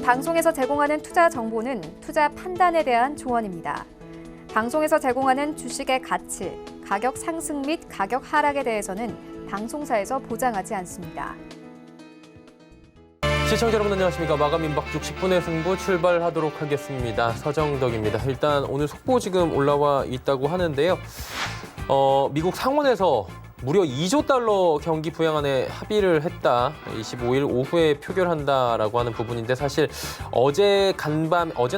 방송에서 제공하는 투자 정보는 투자 판단에 대한 조언입니다. 방송에서 제공하는 주식의 가치, 가격 상승 및 가격 하락에 대해서는 방송사에서 보장하지 않습니다. 시청자 여러분 안녕하십니까. 마감 임박 60분의 승부 출발하도록 하겠습니다. 서정덕입니다. 일단 오늘 속보 지금 올라와 있다고 하는데요. 미국 상원에서 무려 2조 달러 경기 부양안에 합의를 했다. 25일 오후에 표결한다라고 하는 부분인데 사실 어제는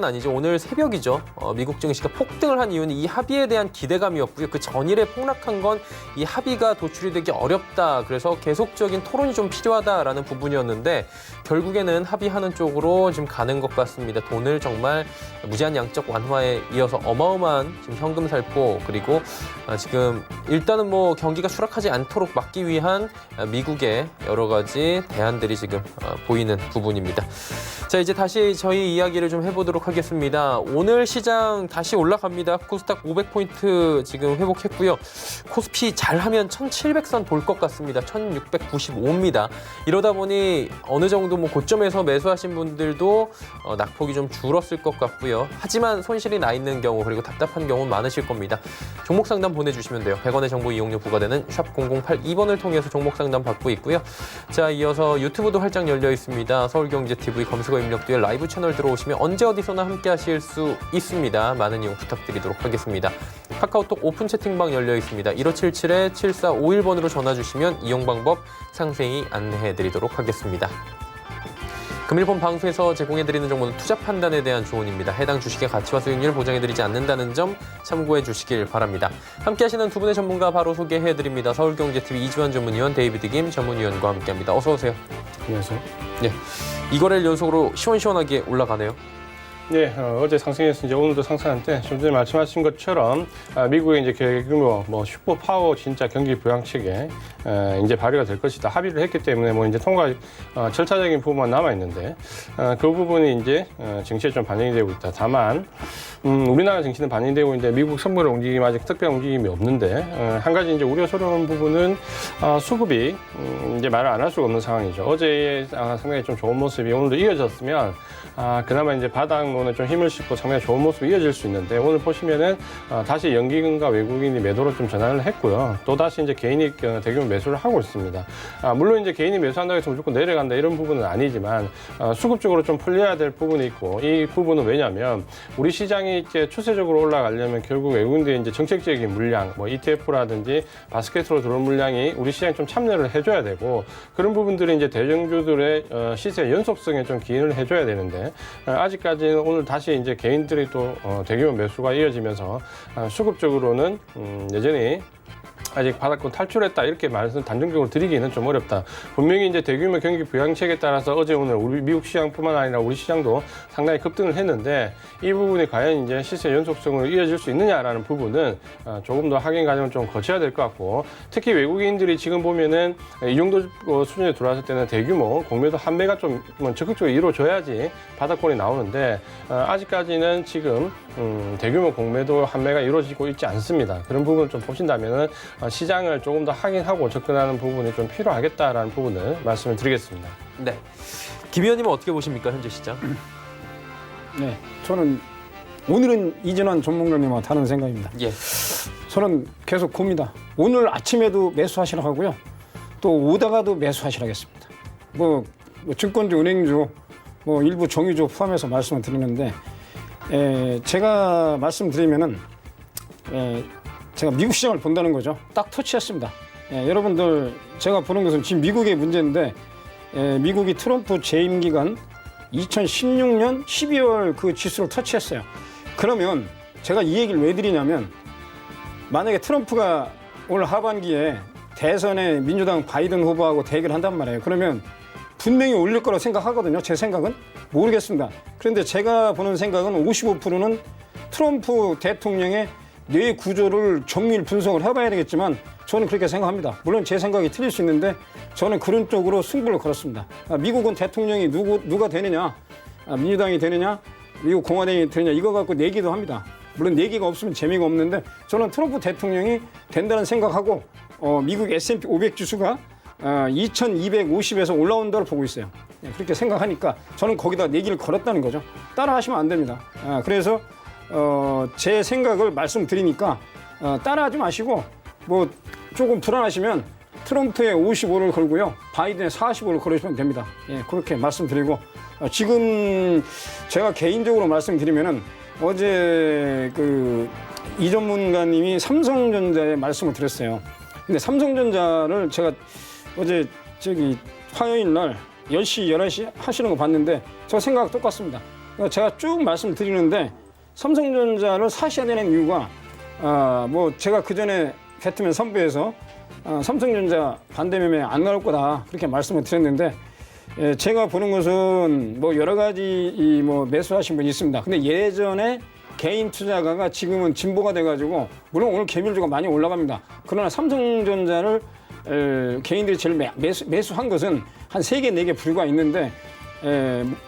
아니죠. 오늘 새벽이죠. 미국 증시가 폭등을 한 이유는 이 합의에 대한 기대감이었고요. 그 전일에 폭락한 건 이 합의가 도출이 되기 어렵다. 그래서 계속적인 토론이 좀 필요하다라는 부분이었는데 결국에는 합의하는 쪽으로 지금 가는 것 같습니다. 돈을 정말 무제한 양적 완화에 이어서 어마어마한 지금 현금 살포 그리고 지금 일단은 뭐 경기가 추락하지 않도록 막기 위한 미국의 여러 가지 대안들이 지금 보이는 부분입니다. 자, 이제 다시 저희 이야기를 좀 해보도록 하겠습니다. 오늘 시장 다시 올라갑니다. 코스닥 500포인트 지금 회복했고요. 코스피 잘하면 1700선 볼 것 같습니다. 1695입니다. 이러다 보니 어느 정도 뭐 고점에서 매수하신 분들도 낙폭이 좀 줄었을 것 같고요. 하지만 손실이 나 있는 경우 그리고 답답한 경우는 많으실 겁니다. 종목 상담 보내주시면 돼요. 100원의 정보 이용료 부과되는 샵 0082번을 통해서 종목 상담 받고 있고요. 자, 이어서 유튜브도 활짝 열려 있습니다. 서울경제TV 검색어 입력 뒤에 라이브 채널 들어오시면 언제 어디서나 함께 하실 수 있습니다. 많은 이용 부탁드리도록 하겠습니다. 카카오톡 오픈 채팅방 열려 있습니다. 1577-7451번으로 전화 주시면 이용 방법 상세히 안내해드리도록 하겠습니다. 금일본 방송에서 제공해드리는 정보는 투자 판단에 대한 조언입니다. 해당 주식의 가치와 수익률을 보장해드리지 않는다는 점 참고해 주시길 바랍니다. 함께 하시는 두 분의 전문가 바로 소개해드립니다. 서울경제TV 이주환 전문위원, 데이비드 김 전문위원과 함께합니다. 어서 오세요. 안녕하세요. 네, 이거래일 연속으로 시원시원하게 올라가네요. 네, 어제 상승해서 이제 오늘도 상승하는데 좀 전에 말씀하신 것처럼 미국의 이제 대규모 슈퍼 파워 진짜 경기 부양책에 이제 발의가 될 것이다. 합의를 했기 때문에 뭐 이제 통과 절차적인 부분만 남아 있는데 그 부분이 이제 증시에 좀 반영이 되고 있다. 다만 우리나라 증시는 반영이 되고 있는데 미국 선물의 움직임이 아직 특별한 움직임이 없는데 한 가지 이제 우려스러운 부분은 수급이 이제 말을 안 할 수가 없는 상황이죠. 어제 상당히 좀 좋은 모습이 오늘도 이어졌으면 그나마 이제 바닥론에 좀 힘을 싣고 상당히 좋은 모습이 이어질 수 있는데 오늘 보시면은 다시 연기금과 외국인이 매도로 좀 전환을 했고요. 또 다시 이제 개인이 대규모 매수를 하고 있습니다. 물론 이제 개인이 매수한다고 해서 무조건 내려간다 이런 부분은 아니지만 수급적으로 좀 풀려야 될 부분이 있고 이 부분은 왜냐하면 우리 시장이 이제 추세적으로 올라가려면 결국 외국인들이 이제 정책적인 물량, 뭐 ETF라든지 바스켓으로 들어온 물량이 우리 시장에 좀 참여를 해줘야 되고 그런 부분들이 이제 대형주들의 시세 연속성에 좀 기인을 해줘야 되는데 아직까지는 오늘 다시 이제 개인들이 또 대규모 매수가 이어지면서 수급적으로는 여전히 아직 바닥권 탈출했다 이렇게 말씀 단정적으로 드리기는 좀 어렵다. 분명히 이제 대규모 경기 부양책에 따라서 어제 오늘 우리 미국 시장뿐만 아니라 우리 시장도 상당히 급등을 했는데 이 부분이 과연 이제 시세 연속성으로 이어질 수 있느냐라는 부분은 조금 더 확인 과정을 좀 거쳐야 될 것 같고 특히 외국인들이 지금 보면은 이 정도 수준에 들어왔을 때는 대규모 공매도 환매가 좀 적극적으로 이루어져야지 바닥권이 나오는데 아직까지는 지금 대규모 공매도 환매가 이루어지고 있지 않습니다. 그런 부분을 좀 보신다면은 시장을 조금 더 확인하고 접근하는 부분이 좀 필요하겠다라는 부분을 말씀을 드리겠습니다. 네, 김 의원님은 어떻게 보십니까 현재 시장? 네, 저는 오늘은 이진환 전문가님과 다른 생각입니다. 예. 저는 계속 봅니다. 오늘 아침에도 매수하시라고 하고요. 또 오다가도 매수하시라겠습니다. 뭐 증권주, 은행주, 뭐 일부 정유주 포함해서 말씀을 드리는데 제가 말씀드리면은 제가 미국 시장을 본다는 거죠. 딱 터치했습니다. 여러분들 제가 보는 것은 지금 미국의 문제인데 미국이 트럼프 재임 기간 2016년 12월 그 지수를 터치했어요. 그러면 제가 이 얘기를 왜 드리냐면 만약에 트럼프가 올 하반기에 대선에 민주당 바이든 후보하고 대결한단 말이에요. 그러면 분명히 올릴 거라고 생각하거든요. 제 생각은 모르겠습니다. 그런데 제가 보는 생각은 55%는 트럼프 대통령의 뇌 구조를 정밀 분석을 해봐야 되겠지만 저는 그렇게 생각합니다. 물론 제 생각이 틀릴 수 있는데 저는 그런 쪽으로 승부를 걸었습니다. 미국은 대통령이 누가 되느냐, 민주당이 되느냐, 미국 공화당이 되느냐 이거 갖고 내기도 합니다. 물론 내기가 없으면 재미가 없는데 저는 트럼프 대통령이 된다는 생각하고 미국 S&P 500 지수가 2250에서 올라온다고 보고 있어요. 그렇게 생각하니까 저는 거기다 내기를 걸었다는 거죠. 따라하시면 안 됩니다. 그래서 제 생각을 말씀드리니까 따라하지 마시고 뭐 조금 불안하시면 트럼프에 55를 걸고요. 바이든에 45를 걸으시면 됩니다. 예, 그렇게 말씀드리고 지금 제가 개인적으로 말씀드리면은 어제 그 이 전문가님이 삼성전자에 말씀을 드렸어요. 근데 삼성전자를 제가 어제 화요일 날 10시, 11시 하시는 거 봤는데 저 생각 똑같습니다. 그러니까 제가 쭉 말씀드리는데 삼성전자를 사셔야 되는 이유가 뭐 제가 그전에 배트맨 선배에서 삼성전자 반대 매매 안 나올 거다 그렇게 말씀을 드렸는데 제가 보는 것은 뭐 여러 가지 뭐 매수하신 분이 있습니다. 근데 예전에 개인 투자가가 지금은 진보가 돼가지고 물론 오늘 개미주가 많이 올라갑니다. 그러나 삼성전자를 개인들이 제일 매수한 것은 한 3개, 4개 부류가 있는데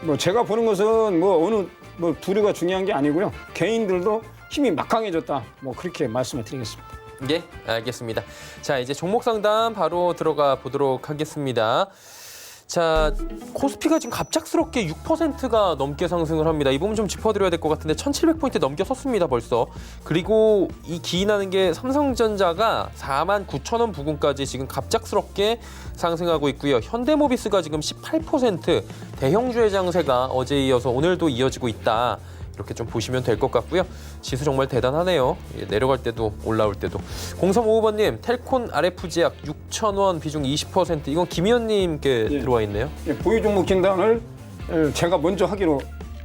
뭐 제가 보는 것은 뭐 어느 뭐 부류가 중요한 게 아니고요. 개인들도 힘이 막강해졌다. 뭐 그렇게 말씀을 드리겠습니다. 예, 알겠습니다. 자, 이제 종목 상담 바로 들어가 보도록 하겠습니다. 자, 코스피가 지금 갑작스럽게 6%가 넘게 상승을 합니다. 이 부분 좀 짚어드려야 될 것 같은데 1700포인트 넘겨섰습니다 벌써. 그리고 이 기인하는 게 삼성전자가 49,000원 부근까지 지금 갑작스럽게 상승하고 있고요. 현대모비스가 지금 18% 대형주의 장세가 어제에 이어서 오늘도 이어지고 있다. 이렇게 좀 보시면 될 것 같고요. 지수 정말 대단하네요. 내려갈 때도 올라올 때도. 0355번님, 텔콘 RF제약 6,000원 비중 20%. 이건 김 의원님께 들어와 있네요. 보유 종목 진단을 제가 먼저 하기로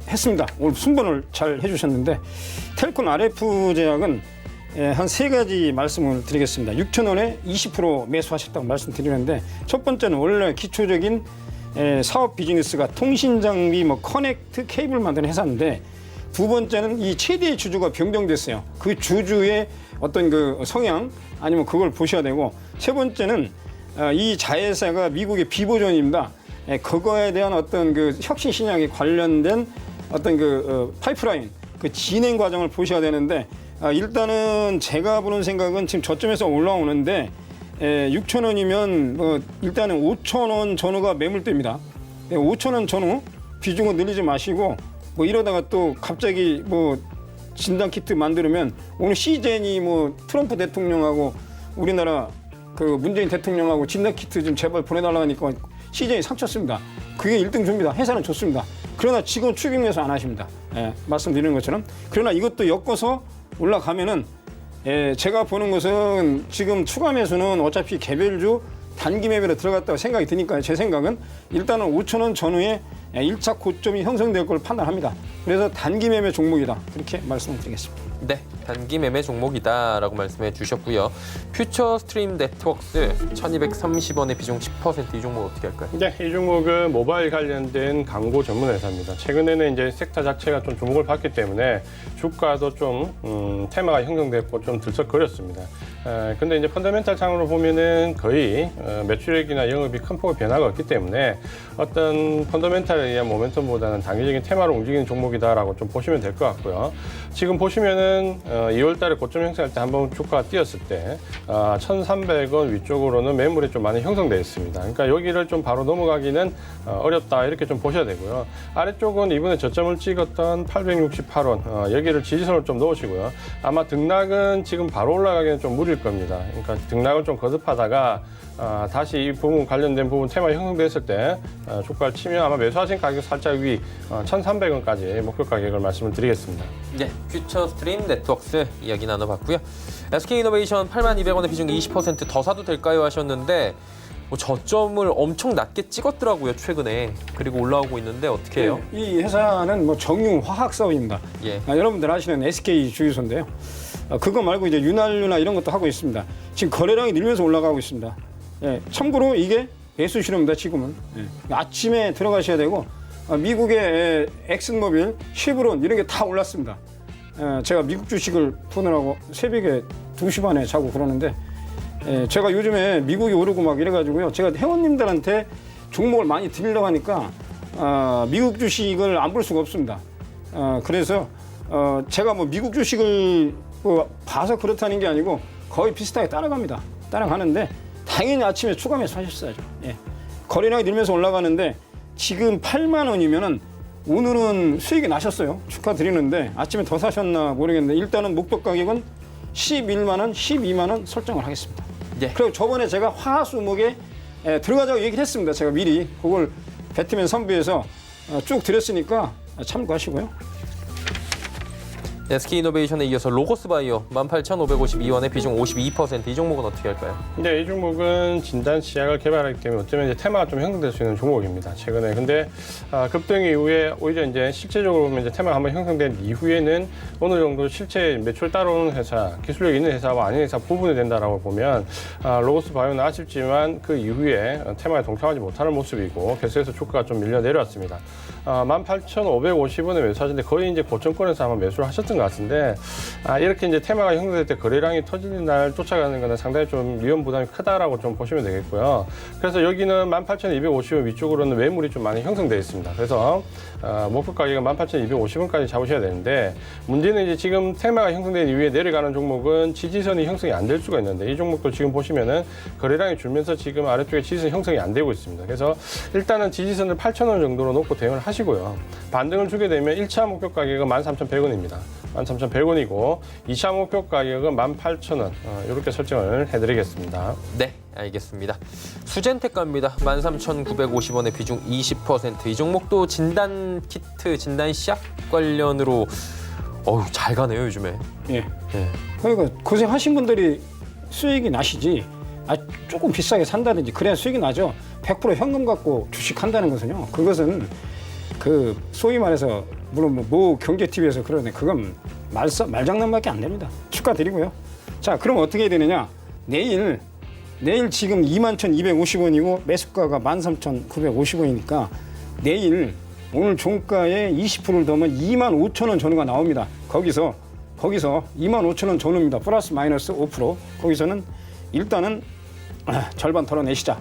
했습니다. 오늘 순번을 잘 해주셨는데 텔콘 RF제약은 한 3가지 말씀을 드리겠습니다. 6,000원에 20% 매수하셨다고 말씀드리는데 첫 번째는 원래 기초적인 사업 비즈니스가 통신장비, 뭐 커넥트 케이블 만드는 회사인데 두 번째는 이 최대의 주주가 변경됐어요. 그 주주의 어떤 그 성향 아니면 그걸 보셔야 되고 세 번째는 이 자회사가 미국의 비보존입니다. 그거에 대한 어떤 그 혁신 신약에 관련된 어떤 그 파이프라인 그 진행 과정을 보셔야 되는데 일단은 제가 보는 생각은 지금 저점에서 올라오는데 6,000원이면 뭐 일단은 5,000원 전후가 매물대입니다. 5,000원 전후 비중을 늘리지 마시고 뭐 이러다가 또 갑자기 뭐 진단 키트 만들면 오늘 시젠이 뭐 트럼프 대통령하고 우리나라 그 문재인 대통령하고 진단 키트 좀 제발 보내달라고 하니까 시젠이 상쳤습니다. 그게 1등 줍니다. 회사는 좋습니다. 그러나 지금 추격 매수 안 하십니다. 말씀드리는 것처럼. 그러나 이것도 엮어서 올라가면은 제가 보는 것은 지금 추가 매수는 어차피 개별주 단기 매매로 들어갔다고 생각이 드니까요. 제 생각은 일단은 5,000원 전후에 1차 고점이 형성될 걸 판단합니다. 그래서 단기 매매 종목이다. 그렇게 말씀을 드리겠습니다. 네, 단기 매매 종목이다라고 말씀해 주셨고요. 퓨처 스트림 네트워크스 1230원의 비중 10%. 이 종목 어떻게 할까요? 네, 이 종목은 모바일 관련된 광고 전문 회사입니다. 최근에는 이제 섹터 자체가 좀 주목을 받기 때문에 주가도 좀 테마가 형성됐고 좀 들썩거렸습니다. 근데 이제 펀더멘탈 상으로 보면은 거의 매출액이나 영업이 큰 폭의 변화가 없기 때문에 어떤 펀더멘탈에 의한 모멘텀보다는 단기적인 테마로 움직이는 종목이다라고 좀 보시면 될 것 같고요. 지금 보시면은 2월 달에 고점 형성할 때 한번 주가가 뛰었을 때 1,300원 위쪽으로는 매물이 좀 많이 형성되어 있습니다. 그러니까 여기를 좀 바로 넘어가기는 어렵다 이렇게 좀 보셔야 되고요. 아래쪽은 이번에 저점을 찍었던 868원 여기를 지지선을 좀 넣으시고요. 아마 등락은 지금 바로 올라가기는 좀 무리일 겁니다. 그러니까 등락을 좀 거듭하다가 다시 이 부분 관련된 부분 테마 형성됐을 때 주가를 치면 아마 매수하신 가격 살짝 위 1,300원까지 목표 가격을 말씀을 드리겠습니다. 네, 퓨처 스트림 네트워크스 이야기 나눠봤고요. SK이노베이션 8200원의 비중 20% 더 사도 될까요 하셨는데 뭐 저점을 엄청 낮게 찍었더라고요 최근에. 그리고 올라오고 있는데 어떻게 해요? 이 회사는 뭐 정유 화학 사업입니다. 예. 여러분들 아시는 SK 주유소인데요. 그거 말고 이제 윤활유나 이런 것도 하고 있습니다. 지금 거래량이 늘면서 올라가고 있습니다. 참고로 이게 매수 실험입니다. 지금은 아침에 들어가셔야 되고 미국의 엑슨모빌, 쉐브론 이런 게 다 올랐습니다. 제가 미국 주식을 보느라고 새벽에 2시 반에 자고 그러는데 제가 요즘에 미국이 오르고 막 이래가지고요. 제가 회원님들한테 종목을 많이 드리려고 하니까 미국 주식을 안 볼 수가 없습니다. 그래서 제가 뭐 미국 주식을 뭐 봐서 그렇다는 게 아니고 거의 비슷하게 따라갑니다. 따라가는데 당연히 아침에 추가 매수 하셨어야죠. 거래량이 늘면서 올라가는데 지금 8만 원이면은 오늘은 수익이 나셨어요. 축하드리는데 아침에 더 사셨나 모르겠는데 일단은 목표 가격은 11만 원, 12만 원 설정을 하겠습니다. 예. 그리고 저번에 제가 화수목에 들어가자고 얘기를 했습니다. 제가 미리 그걸 배트맨 선부에서 쭉 드렸으니까 참고하시고요. SK이노베이션에 이어서 로고스바이오 18,552원에 비중 52%. 이 종목은 어떻게 할까요? 근데 이 종목은 진단 치약을 개발하기 때문에 어쩌면 이제 테마가 좀 형성될 수 있는 종목입니다. 최근에. 근데 급등 이후에 오히려 이제 실제적으로 보면 이제 테마가 한번 형성된 이후에는 어느 정도 실제 매출 따라오는 회사, 기술력 있는 회사와 아닌 회사 구분이 된다라고 보면 로고스바이오는 아쉽지만 그 이후에 테마에 동참하지 못하는 모습이고 계속해서 주가가 좀 밀려 내려왔습니다. 18,550원에 매수하셨는데 거의 이제 고점권에서 아마 매수를 하셨던 것 같은데 이렇게 이제 테마가 형성될 때 거래량이 터지는 날 쫓아가는 것은 상당히 좀 위험 부담이 크다라고 좀 보시면 되겠고요. 그래서 여기는 18,250원 위쪽으로는 매물이 좀 많이 형성되어 있습니다. 그래서 목표 가격은 18,250원까지 잡으셔야 되는데 문제는 이제 지금 테마가 형성된 이후에 내려가는 종목은 지지선이 형성이 안 될 수가 있는데 이 종목도 지금 보시면은 거래량이 줄면서 지금 아래쪽에 지지선 형성이 안 되고 있습니다. 그래서 일단은 지지선을 8,000원 정도로 놓고 대응을 하시고요. 반등을 주게 되면 1차 목표 가격은 13,100원입니다. 13,100원이고 2차 목표 가격은 18,000원 이렇게 설정을 해드리겠습니다. 네, 알겠습니다. 수젠텍 갑니다. 13,950원에 비중 20%. 이 종목도 진단 키트, 진단 시약 관련으로 잘 가네요, 요즘에. 예. 그러니까 고생하신 분들이 수익이 나시지. 조금 비싸게 산다든지 그래야 수익이 나죠. 100% 현금 갖고 주식한다는 것은요. 그것은 그 소위 말해서 물론 모 경제 TV에서 그러네. 그건 말장난밖에 안 됩니다. 축하드리고요. 자, 그럼 어떻게 해야 되느냐? 내일 지금 21,250원이고 매수가가 13,950원이니까 내일 오늘 종가에 20%를 더하면 25,000원 전후가 나옵니다. 거기서 25,000원 전후입니다. 플러스 마이너스 5%. 거기서는 일단은 절반 덜어내시자.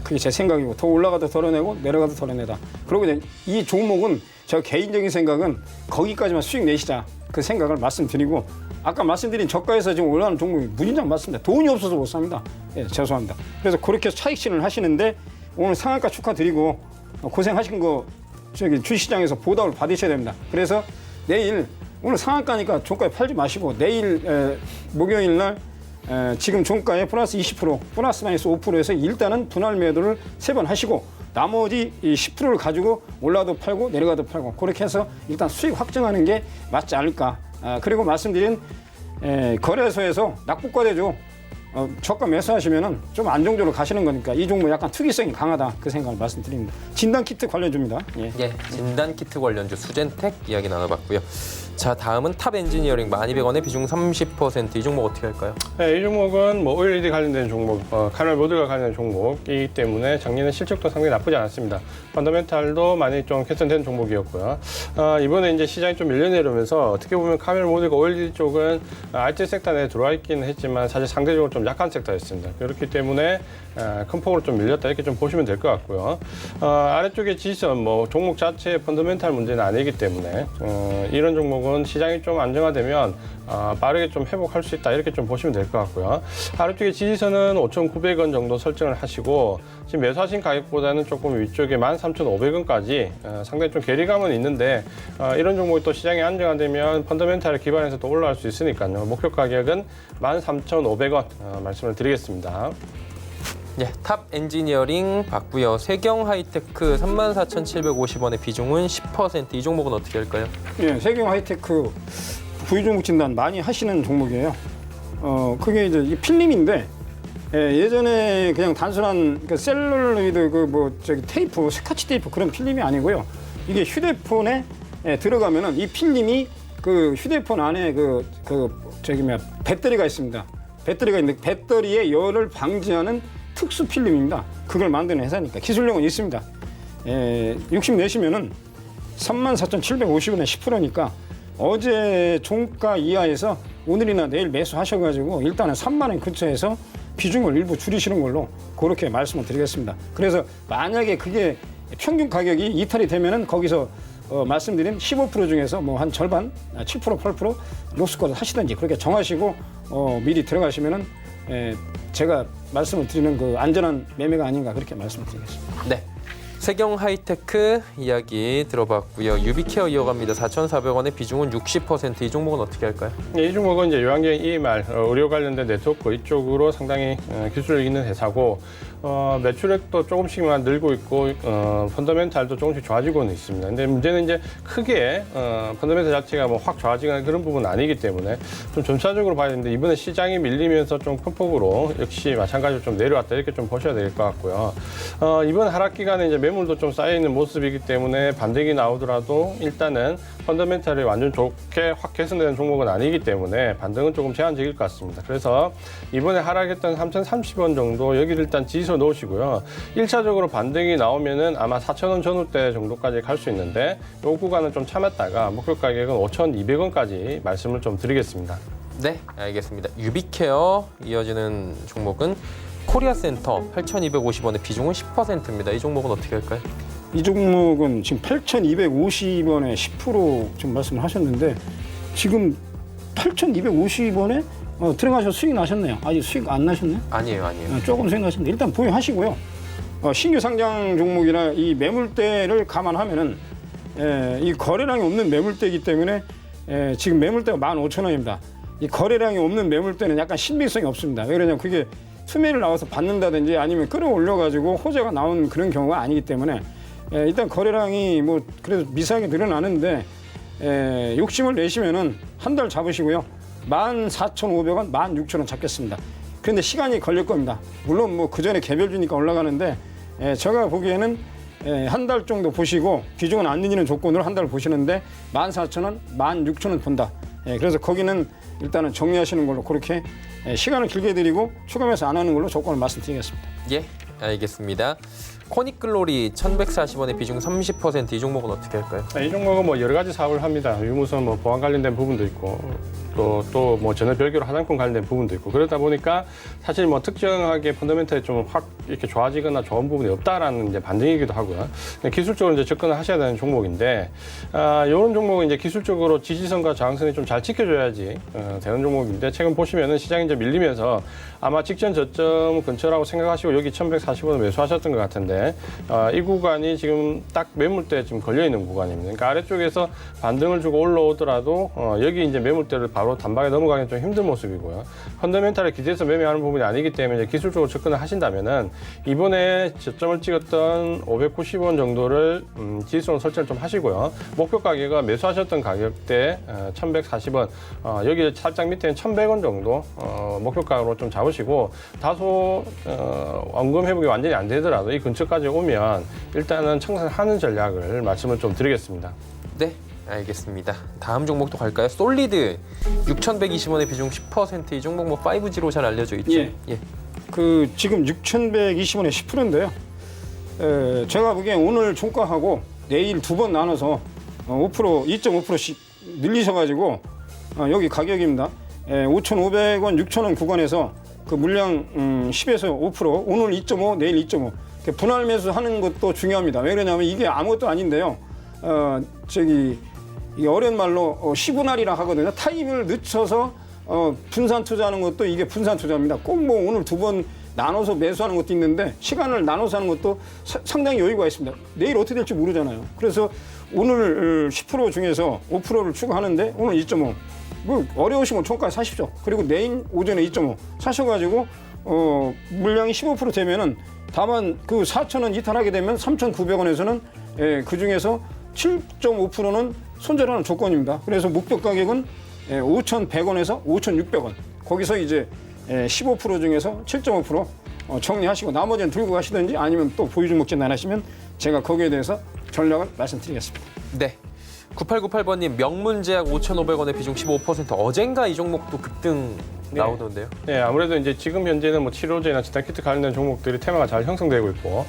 그게 제 생각이고 더 올라가도 덜어내고 내려가도 덜어내다. 그리고 이제 이 종목은 저 개인적인 생각은 거기까지만 수익 내시자. 그 생각을 말씀드리고 아까 말씀드린 저가에서 지금 올라가는 종목이 무진장 맞습니다. 돈이 없어서 못 삽니다. 예, 죄송합니다. 그래서 그렇게 차익 실현을 하시는데 오늘 상한가 축하드리고 고생하신 거 저기 주시장에서 보답을 받으셔야 됩니다. 그래서 내일 오늘 상한가니까 종가에 팔지 마시고 내일 목요일 날 지금 종가에 플러스 20% 플러스 마이너스 5%에서 일단은 분할 매도를 3번 하시고 나머지 10%를 가지고 올라도 팔고 내려가도 팔고 그렇게 해서 일단 수익 확정하는 게 맞지 않을까. 그리고 말씀드린 거래소에서 낙폭과대죠. 저가 매수하시면은 좀 안정적으로 가시는 거니까 이 종목 약간 투기성이 강하다 그 생각을 말씀드립니다. 진단 키트 관련주입니다. 예. 진단 키트 관련주 수젠텍 이야기 나눠봤고요. 자, 다음은 탑 엔지니어링 1,200원에 비중 30%. 이 종목 어떻게 할까요? 네, 이 종목은 뭐 OLED 관련된 종목, 카메라 모듈과 관련된 종목이기 때문에 작년에 실적도 상당히 나쁘지 않았습니다. 펀더멘탈도 많이 좀 개선된 종목이었고요. 이번에 이제 시장이 좀 밀려내려면서 어떻게 보면 카메라 모듈과 OLED 쪽은 RT 섹터 내에 들어와 있기는 했지만 사실 상대적으로 좀 약한 섹터였습니다. 그렇기 때문에 큰 폭으로 좀 밀렸다 이렇게 좀 보시면 될 것 같고요. 아래쪽에 지지선 뭐 종목 자체의 펀더멘탈 문제는 아니기 때문에 이런 종목은 시장이 좀 안정화되면 빠르게 좀 회복할 수 있다 이렇게 좀 보시면 될 것 같고요. 아래쪽에 지지선은 5,900원 정도 설정을 하시고 지금 매수하신 가격보다는 조금 위쪽에 13,500원까지 상당히 좀 괴리감은 있는데 이런 종목이 또 시장이 안정화되면 펀더멘탈을 기반해서 또 올라갈 수 있으니까요. 목표 가격은 13,500원 말씀을 드리겠습니다. 예, 탑 엔지니어링 봤고요. 세경 하이테크 34,750원의 비중은 10%. 이 종목은 어떻게 할까요? 예, 세경 하이테크 부유 종목 진단 많이 하시는 종목이에요. 그게 이제 이 필름인데 예전에 그냥 단순한 그 셀룰로이드 그 뭐 저기 테이프, 스카치 테이프 그런 필름이 아니고요. 이게 휴대폰에 들어가면은 이 필름이 그 휴대폰 안에 배터리가 있습니다. 배터리가 있는데 배터리의 열을 방지하는 특수 필름입니다. 그걸 만드는 회사니까 기술력은 있습니다. 60 내시면은 34,750원에 10%니까 어제 종가 이하에서 오늘이나 내일 매수하셔가지고 일단은 3만 원 근처에서 비중을 일부 줄이시는 걸로 그렇게 말씀을 드리겠습니다. 그래서 만약에 그게 평균 가격이 이탈이 되면은 거기서 말씀드린 15% 중에서 뭐 한 절반, 7%, 8% 로스코드 하시든지 그렇게 정하시고 미리 들어가시면은 제가 말씀을 드리는 그 안전한 매매가 아닌가 그렇게 말씀을 드리겠습니다. 네. 세경 하이테크 이야기 들어봤고요. 유비케어 이어갑니다. 4,400원의 비중은 60%. 이 종목은 어떻게 할까요? 이 종목은 이제 요양경 EMR 의료 관련된 네트워크 이쪽으로 상당히 기술력 있는 회사고 매출액도 조금씩만 늘고 있고 펀더멘탈도 조금씩 좋아지고는 있습니다. 근데 문제는 이제 크게 펀더멘탈 자체가 뭐 확 좋아지거나 그런 부분은 아니기 때문에 좀 점차적으로 봐야 되는데 이번에 시장이 밀리면서 좀 큰 폭으로 역시 마찬가지로 좀 내려왔다 이렇게 좀 보셔야 될 것 같고요. 이번 하락 기간에 이제 매물도 좀 쌓여 있는 모습이기 때문에 반등이 나오더라도 일단은 펀더멘탈이 완전 좋게 확 개선되는 종목은 아니기 때문에 반등은 조금 제한적일 것 같습니다. 그래서 이번에 하락했던 3,030원 정도 여기를 일단 지지서 놓으시고요. 1차적으로 반등이 나오면은 아마 4,000원 전후대 정도까지 갈 수 있는데 이 구간은 좀 참았다가 목표 가격은 5,200원까지 말씀을 좀 드리겠습니다. 네, 알겠습니다. 유비케어 이어지는 종목은 코리아센터 8,250원의 비중은 10%입니다. 이 종목은 어떻게 할까요? 이 종목은 지금 8,250원에 10% 지금 말씀을 하셨는데 지금 8,250원에 들어가셔서 수익 나셨네요. 아직 수익 안 나셨네요? 아니에요. 조금 수익 나셨는데 일단 보유하시고요. 신규 상장 종목이나 이 매물대를 감안하면은 이 거래량이 없는 매물대이기 때문에 지금 매물대가 15,000원입니다. 이 거래량이 없는 매물대는 약간 신빙성이 없습니다. 왜 그러냐면 그게 투매를 나와서 받는다든지 아니면 끌어올려가지고 호재가 나온 그런 경우가 아니기 때문에 일단 거래량이 뭐 그래도 미세하게 늘어나는데 욕심을 내시면은 한 달 잡으시고요. 14,500원, 16,000원 잡겠습니다. 그런데 시간이 걸릴 겁니다. 물론 뭐 그 전에 개별주니까 올라가는데 제가 보기에는 한 달 정도 보시고 비중은 안 늘리는 조건으로 한 달 보시는데 14,000원, 16,000원 본다. 그래서 거기는 일단은 정리하시는 걸로 그렇게 시간을 길게 드리고 추가 매수 안 하는 걸로 조건을 말씀드리겠습니다. 예, 알겠습니다. 코닉글로리 1,140원의 비중 30%. 이 종목은 어떻게 할까요? 이 종목은 뭐 여러 가지 사업을 합니다. 유무선 뭐 보안 관련된 부분도 있고 또 뭐 전혀 별개로 화장품 관련된 부분도 있고 그러다 보니까 사실 뭐 특정하게 펀더멘탈이 좀 확 이렇게 좋아지거나 좋은 부분이 없다라는 이제 반등이기도 하고요. 기술적으로 이제 접근을 하셔야 되는 종목인데 이런 종목은 이제 기술적으로 지지선과 저항선이 좀 잘 지켜줘야지 되는 종목인데 최근 보시면은 시장이 이제 밀리면서 아마 직전 저점 근처라고 생각하시고 여기 1,140원을 매수하셨던 것 같은데 이 구간이 지금 딱 매물대에 지금 걸려 있는 구간입니다. 그러니까 아래쪽에서 반등을 주고 올라오더라도 여기 이제 매물대를 바로 단박에 넘어가기는 좀 힘든 모습이고요. 펀더멘탈에 기대해서 매매하는 부분이 아니기 때문에 이제 기술적으로 접근을 하신다면은 이번에 저점을 찍었던 590원 정도를 지지선으로 설정을 좀 하시고요. 목표 가격은 매수하셨던 가격대 1,140원 여기 살짝 밑에는 1,100원 정도 목표 가격으로 좀 잡으시고 다소 원금 회복이 완전히 안 되더라도 이 근처까지 오면 일단은 청산하는 전략을 말씀을 좀 드리겠습니다. 네, 알겠습니다. 다음 종목도 갈까요? 솔리드 6,120원의 비중 10%. 이 종목 뭐 5G로 잘 알려져 있죠? 예. 그 지금 6,120원에 10%인데요. 제가 보기엔 오늘 종가하고 내일 두 번 나눠서 2.5%씩 늘리셔가지고 여기 가격입니다. 5,500원, 6,000원 구간에서 그 물량 10에서 5%, 오늘 2.5, 내일 2.5 분할 매수하는 것도 중요합니다. 왜 그러냐면 이게 아무것도 아닌데요. 이 어려운 말로 시분할이라 하거든요. 타임을 늦춰서 분산 투자하는 것도 이게 분산 투자입니다. 꼭 뭐 오늘 두 번 나눠서 매수하는 것도 있는데 시간을 나눠서 하는 것도 상당히 여유가 있습니다. 내일 어떻게 될지 모르잖아요. 그래서 오늘 10% 중에서 5%를 추가하는데 오늘 2.5. 뭐 어려우시면 종가 사십시오. 그리고 내일 오전에 2.5 사셔가지고 물량이 15% 되면은 다만 그 4,000원 이탈하게 되면 3,900원에서는 그 중에서 7.5%는 손절하는 조건입니다. 그래서 목표 가격은 5,100원에서 5,600원. 거기서 이제 15% 중에서 7.5% 정리하시고 나머지는 들고 가시든지 아니면 또 보유 종목진 안 하시면 제가 거기에 대해서 전략을 말씀드리겠습니다. 네. 9898번님 명문제약 5,500원의 비중 15%. 어젠가 이 종목도 급등 나오던데요. 네, 아무래도 이제 지금 현재는 뭐 치료제나 진단키트 관련된 종목들이 테마가 잘 형성되고 있고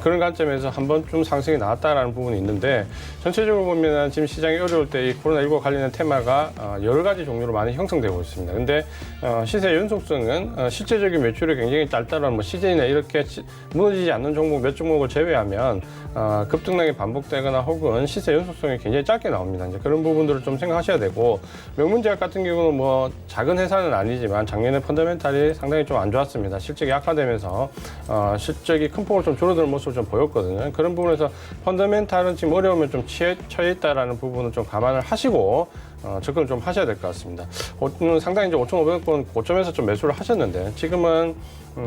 그런 관점에서 한번 좀 상승이 나왔다라는 부분이 있는데 전체적으로 보면 지금 시장이 어려울 때 이 코로나19와 관련된 테마가 여러 가지 종류로 많이 형성되고 있습니다. 근데 시세 연속성은 실제적인 매출이 굉장히 딸따른 뭐 시즌이나 이렇게 무너지지 않는 종목 몇 종목을 제외하면 급등락이 반복되거나 혹은 시세 연속성이 굉장히 짧게 나옵니다. 이제 그런 부분들을 좀 생각하셔야 되고 명문제약 같은 경우는 뭐 작은 회사는 아니지만 하지만 작년에 펀더멘탈이 상당히 좀 안 좋았습니다. 실적이 악화되면서 실적이 큰 폭으로 좀 줄어드는 모습을 좀 보였거든요. 그런 부분에서 펀더멘탈은 지금 어려움에 좀 처해 있다라는 부분을 좀 감안을 하시고 접근을 좀 하셔야 될 것 같습니다. 상당히 이제 5,500원 고점에서 좀 매수를 하셨는데 지금은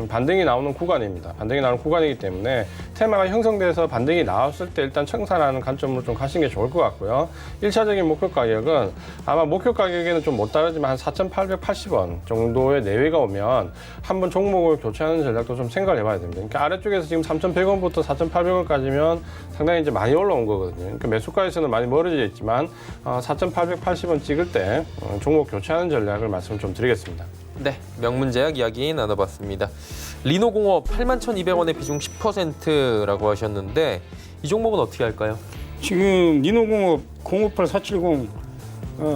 반등이 나오는 구간입니다. 반등이 나오는 구간이기 때문에 테마가 형성돼서 반등이 나왔을 때 일단 청산하는 관점으로 좀 가시는 게 좋을 것 같고요. 1차적인 목표 가격은 아마 목표 가격에는 좀 못 따르지만 한 4,880원 정도의 내외가 오면 한번 종목을 교체하는 전략도 좀 생각을 해봐야 됩니다. 그러니까 아래쪽에서 지금 3,100원부터 4,800원까지면 상당히 이제 많이 올라온 거거든요. 그러니까 매수가에서는 많이 멀어져 있지만 4,880원 찍을 때 종목 교체하는 전략을 말씀을 좀 드리겠습니다. 네, 명문제약 이야기 나눠봤습니다. 리노공업 81,200원의 비중 10%라고 하셨는데 이 종목은 어떻게 할까요? 지금 니노공업 058470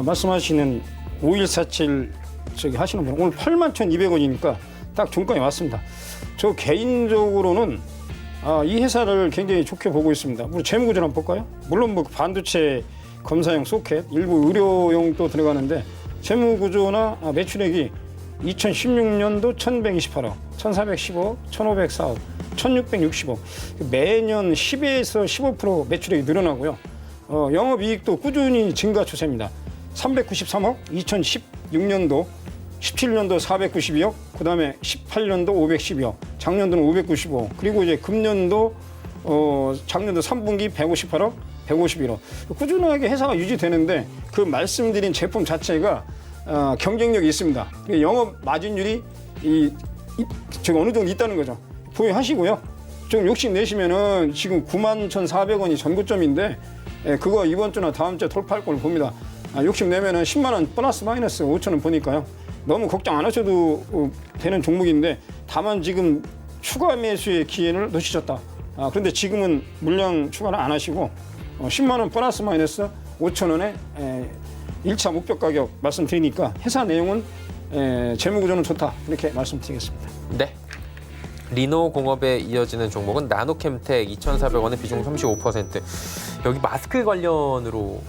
말씀하시는 5147 저기 하시는 분 오늘 81,200원이니까 딱 종가에 왔습니다. 저 개인적으로는 이 회사를 굉장히 좋게 보고 있습니다. 우리 재무구조 한번 볼까요? 물론 뭐 반도체 검사용 소켓, 일부 의료용도 들어가는데 재무구조나 매출액이 2016년도 1,128억, 1,415억, 1,504억, 1,660억. 매년 10에서 15% 매출액이 늘어나고요. 영업이익도 꾸준히 증가 추세입니다. 393억, 2016년도, 17년도 492억, 그 다음에 18년도 512억, 작년도는 595억, 그리고 이제 금년도 작년도 3분기 158억, 151억. 꾸준하게 회사가 유지되는데 그 말씀드린 제품 자체가 경쟁력이 있습니다. 영업 마진율이 지금 어느 정도 있다는 거죠. 보유하시고요. 좀 욕심 내시면은 지금 91,400원이 전고점인데 그거 이번 주나 다음 주에 돌파할 걸 봅니다. 욕심 내면은 10만 원 플러스 마이너스 5천 원 보니까요. 너무 걱정 안 하셔도 되는 종목인데 다만 지금 추가 매수의 기회를 놓치셨다. 그런데 지금은 물량 추가를 안 하시고 10만 원 플러스 마이너스 5천 원에 1차 목표 가격 말씀드리니까 회사 내용은 재무구조는 좋다 이렇게 말씀드리겠습니다. 네. 리노공업에 이어지는 종목은 나노캠텍 2,400원의 비중 35%. 여기 마스크 관련으로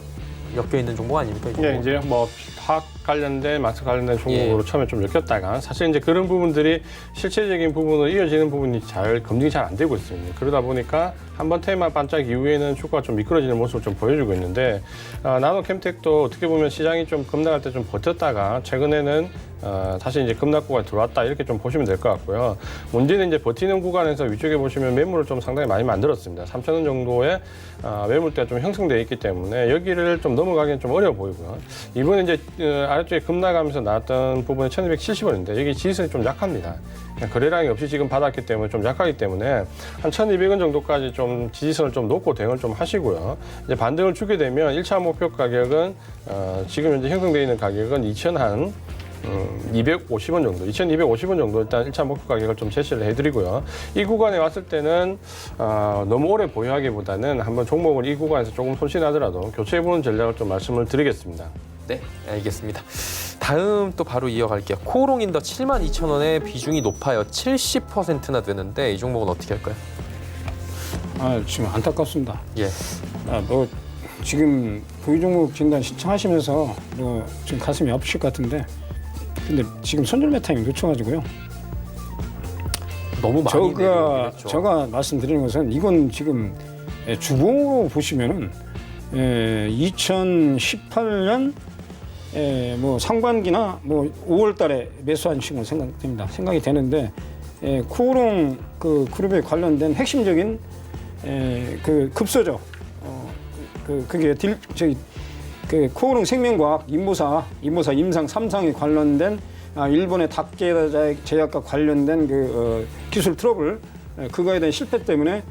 엮여 있는 종목 아닙니까? 네, 이제 뭐 화학 관련된 마스크 관련된 종목으로 처음에 좀 엮였다가 사실 이제 그런 부분들이 실체적인 부분으로 이어지는 부분이 검증이 잘 안 되고 있습니다. 그러다 보니까 한번 테마 반짝 이후에는 주가가 좀 미끄러지는 모습을 좀 보여주고 있는데 나노캠텍도 어떻게 보면 시장이 좀 급락할 때 좀 버텼다가 최근에는 다시 이제 급락구간에 들어왔다 이렇게 좀 보시면 될 것 같고요. 문제는 이제 버티는 구간에서 위쪽에 보시면 매물을 좀 상당히 많이 만들었습니다. 3,000원 정도의 매물대가 좀 형성되어 있기 때문에 여기를 좀 넘어가기는 좀 어려워 보이고요. 이번에 이제 아래쪽에 급락하면서 나왔던 부분이 1,270원인데 여기 지지선이 좀 약합니다. 거래량이 없이 지금 받았기 때문에 좀 약하기 때문에 한 1,200원 정도까지 좀 지지선을 좀 놓고 대응을 좀 하시고요. 이제 반등을 주게 되면 1차 목표 가격은 지금 현재 형성되어 있는 가격은 2,250원 정도, 2,250원 정도 일단 1차 목표 가격을 좀 제시를 해드리고요. 이 구간에 왔을 때는 너무 오래 보유하기보다는 한번 종목을 이 구간에서 조금 손실하더라도 교체해보는 전략을 좀 말씀을 드리겠습니다. 네, 알겠습니다. 다음 또 바로 이어갈게요. 코오롱인더 72,000원의 비중이 높아요. 70%나 되는데 이 종목은 어떻게 할까요? 지금 안타깝습니다. 예. 뭐 지금 보유 종목 진단 신청하시면서 지금 가슴이 아프실 것 같은데 근데 지금 손절매 타이밍 놓쳐가지고요. 너무 많이 내렸죠. 제가 말씀드리는 것은 이건 지금 주봉으로 보시면은 2018년 뭐 상반기나 뭐 5월달에 매수한 식으로 생각이 되는데 코오롱 그 그룹에 관련된 핵심적인 그 급소죠. 그게 그 코오롱 생명과학 임모사 임상 3상에 관련된 일본의 닥제 제약과 관련된 그 기술 트러블 그거에 대한 실패 때문에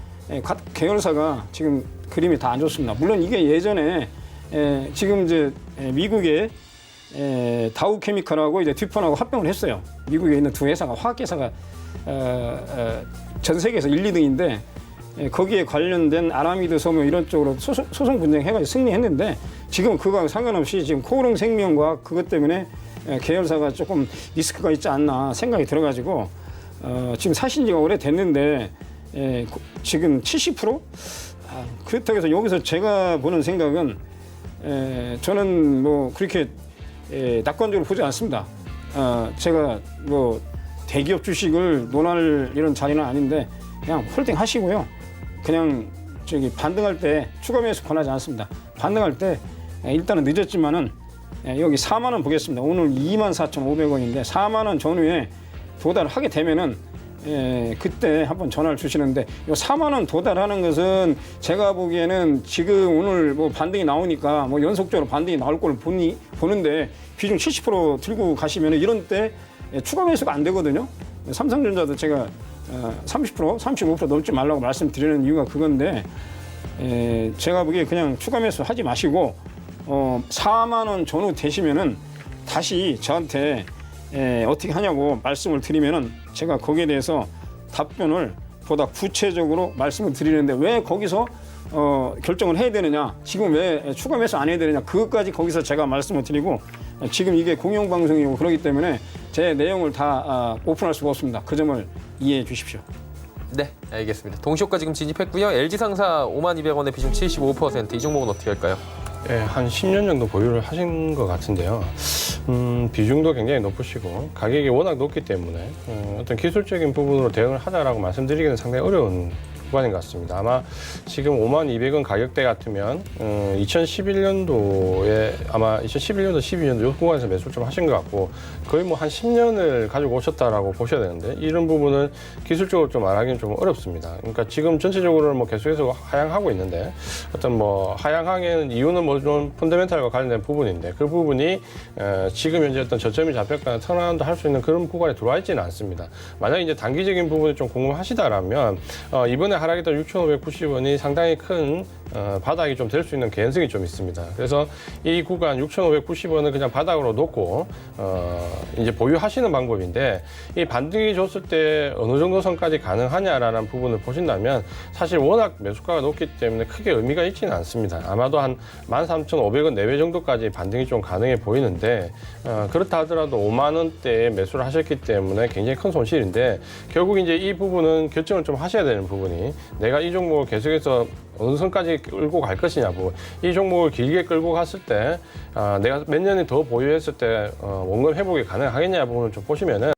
각 계열사가 지금 그림이 다 안 좋습니다. 물론 이게 예전에 지금 이제 미국의 다우케미칼하고 이제 듀폰하고 합병을 했어요. 미국에 있는 두 회사가 화학회사가 전 세계에서 1, 2등인데 거기에 관련된 아라미드 섬유 이런 쪽으로 소송 분쟁해가지고 승리했는데 지금 그거하고 상관없이 지금 코오롱 생명과학 그것 때문에 계열사가 조금 리스크가 있지 않나 생각이 들어가지고 지금 사신 지가 오래됐는데 지금 70%? 그렇다고 해서 여기서 제가 보는 생각은 저는 뭐 그렇게 낙관적으로 보지 않습니다. 제가 뭐 대기업 주식을 논할 이런 자리는 아닌데 그냥 홀딩 하시고요. 그냥 저기 반등할 때 추가 매수 권하지 않습니다. 반등할 때 일단은 늦었지만은 여기 4만 원 보겠습니다. 오늘 24,500원인데 4만 원 전후에 도달하게 되면은 그때 한번 전화를 주시는데 요 4만 원 도달하는 것은 제가 보기에는 지금 오늘 뭐 반등이 나오니까 뭐 연속적으로 반등이 나올 걸 보는데 비중 70% 들고 가시면은 이런 때 추가 매수가 안 되거든요. 삼성전자도 제가 30%, 35% 넘지 말라고 말씀드리는 이유가 그건데 제가 보기에 그냥 추가 매수 하지 마시고 4만 원 전후 되시면은 다시 저한테 어떻게 하냐고 말씀을 드리면은 제가 거기에 대해서 답변을 보다 구체적으로 말씀을 드리는데 왜 거기서 결정을 해야 되느냐, 지금 왜 추가 매수 안 해야 되느냐, 그것까지 거기서 제가 말씀을 드리고 지금 이게 공영방송이고 그렇기 때문에 제 내용을 다 오픈할 수가 없습니다. 그 점을 이해해 주십시오. 네, 알겠습니다. 동시효과 지금 진입했고요. LG상사 52,000원의 비중 75%. 이 종목은 어떻게 할까요? 예, 한 10년 정도 보유를 하신 것 같은데요. 비중도 굉장히 높으시고 가격이 워낙 높기 때문에 어떤 기술적인 부분으로 대응을 하자라고 말씀드리기는 상당히 어려운 구간인 것 같습니다. 아마 지금 52,000원 가격대 같으면 2011년도에 아마 2011년도, 12년도 이 구간에서 매수를 좀 하신 것 같고 거의 뭐 한 10년을 가지고 오셨다라고 보셔야 되는데 이런 부분은 기술적으로 좀 말하기는 좀 어렵습니다. 그러니까 지금 전체적으로는 뭐 계속해서 하향하고 있는데 어떤 뭐 하향하는 이유는 뭐 좀 펀더멘탈과 관련된 부분인데 그 부분이 지금 현재 어떤 저점이 잡혔거나 턴어라운드 할 수 있는 그런 구간에 들어와 있지는 않습니다. 만약에 이제 단기적인 부분이 좀 궁금하시다라면 이번에 하락했던 6,590원이 상당히 큰 바닥이 좀 될 수 있는 개연성이 좀 있습니다. 그래서 이 구간 6,590원을 그냥 바닥으로 놓고 이제 보유하시는 방법인데 이 반등이 줬을 때 어느 정도 선까지 가능하냐라는 부분을 보신다면 사실 워낙 매수가가 높기 때문에 크게 의미가 있지는 않습니다. 아마도 한 13,500원 내외 정도까지 반등이 좀 가능해 보이는데 그렇다 하더라도 5만 원대에 매수를 하셨기 때문에 굉장히 큰 손실인데 결국 이제 이 부분은 결정을 좀 하셔야 되는 부분이 내가 이 종목을 계속해서 어느 선까지 끌고 갈 것이냐고 이 종목을 길게 끌고 갔을 때 내가 몇 년이 더 보유했을 때 원금 회복이 가능하겠냐 부분을 좀 보시면은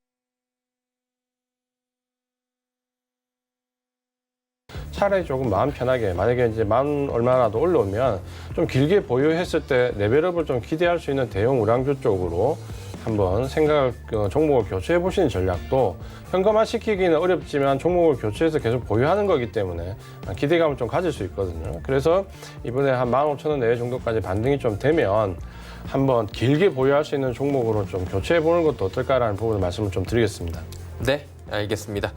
차라리 조금 마음 편하게 만약에 이제 만 얼마라도 올라오면 좀 길게 보유했을 때 레벨업을 좀 기대할 수 있는 대형 우량주 쪽으로 한번 종목을 교체해 보시는 전략도 현금화시키기는 어렵지만 종목을 교체해서 계속 보유하는 거기 때문에 기대감을 좀 가질 수 있거든요. 그래서 이번에 한 15,000원 내외 정도까지 반등이 좀 되면 한번 길게 보유할 수 있는 종목으로 좀 교체해 보는 것도 어떨까라는 부분을 말씀을 좀 드리겠습니다. 네, 알겠습니다.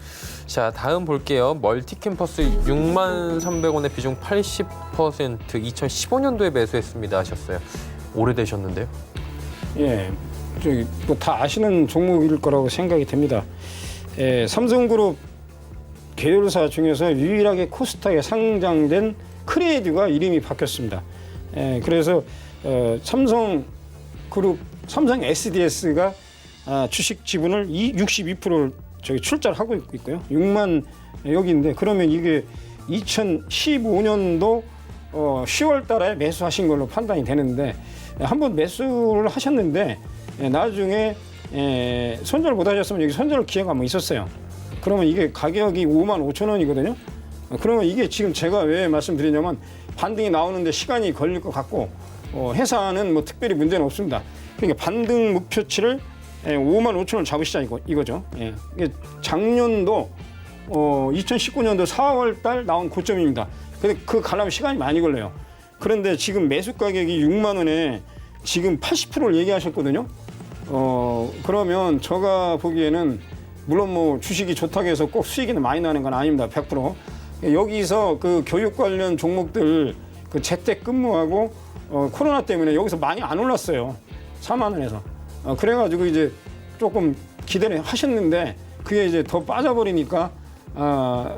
자, 다음 볼게요. 멀티캠퍼스 63,300원의 비중 80% 2015년도에 매수했습니다 하셨어요. 오래되셨는데요? 예, 저기 뭐 다 아시는 종목일 거라고 생각이 됩니다. 삼성그룹 계열사 중에서 유일하게 코스닥에 상장된 크레이드가 이름이 바뀌었습니다. 그래서 삼성 SDS가 주식 지분을 62%를 저기 출자를 하고 있고요. 6만 여기인데 그러면 이게 2015년도 10월 달에 매수하신 걸로 판단이 되는데 한번 매수를 하셨는데 나중에 손절 못 하셨으면 여기 손절 기회가 뭐 있었어요. 그러면 이게 가격이 55,000원이거든요. 그러면 이게 지금 제가 왜 말씀드리냐면 반등이 나오는데 시간이 걸릴 것 같고 회사는 뭐 특별히 문제는 없습니다. 그러니까 반등 목표치를 55,000원 잡으시자 이거죠. 예. 이게 작년도 2019년도 4월 달 나온 고점입니다. 근데 그 가려면 시간이 많이 걸려요. 그런데 지금 매수 가격이 6만 원에 지금 80%를 얘기하셨거든요. 그러면 제가 보기에는 물론 뭐 주식이 좋다고 해서 꼭 수익이 많이 나는 건 아닙니다. 100%. 여기서 그 교육 관련 종목들 그 재택근무하고 코로나 때문에 여기서 많이 안 올랐어요. 4만 원에서. 그래가지고 이제 조금 기대를 하셨는데 그게 이제 더 빠져버리니까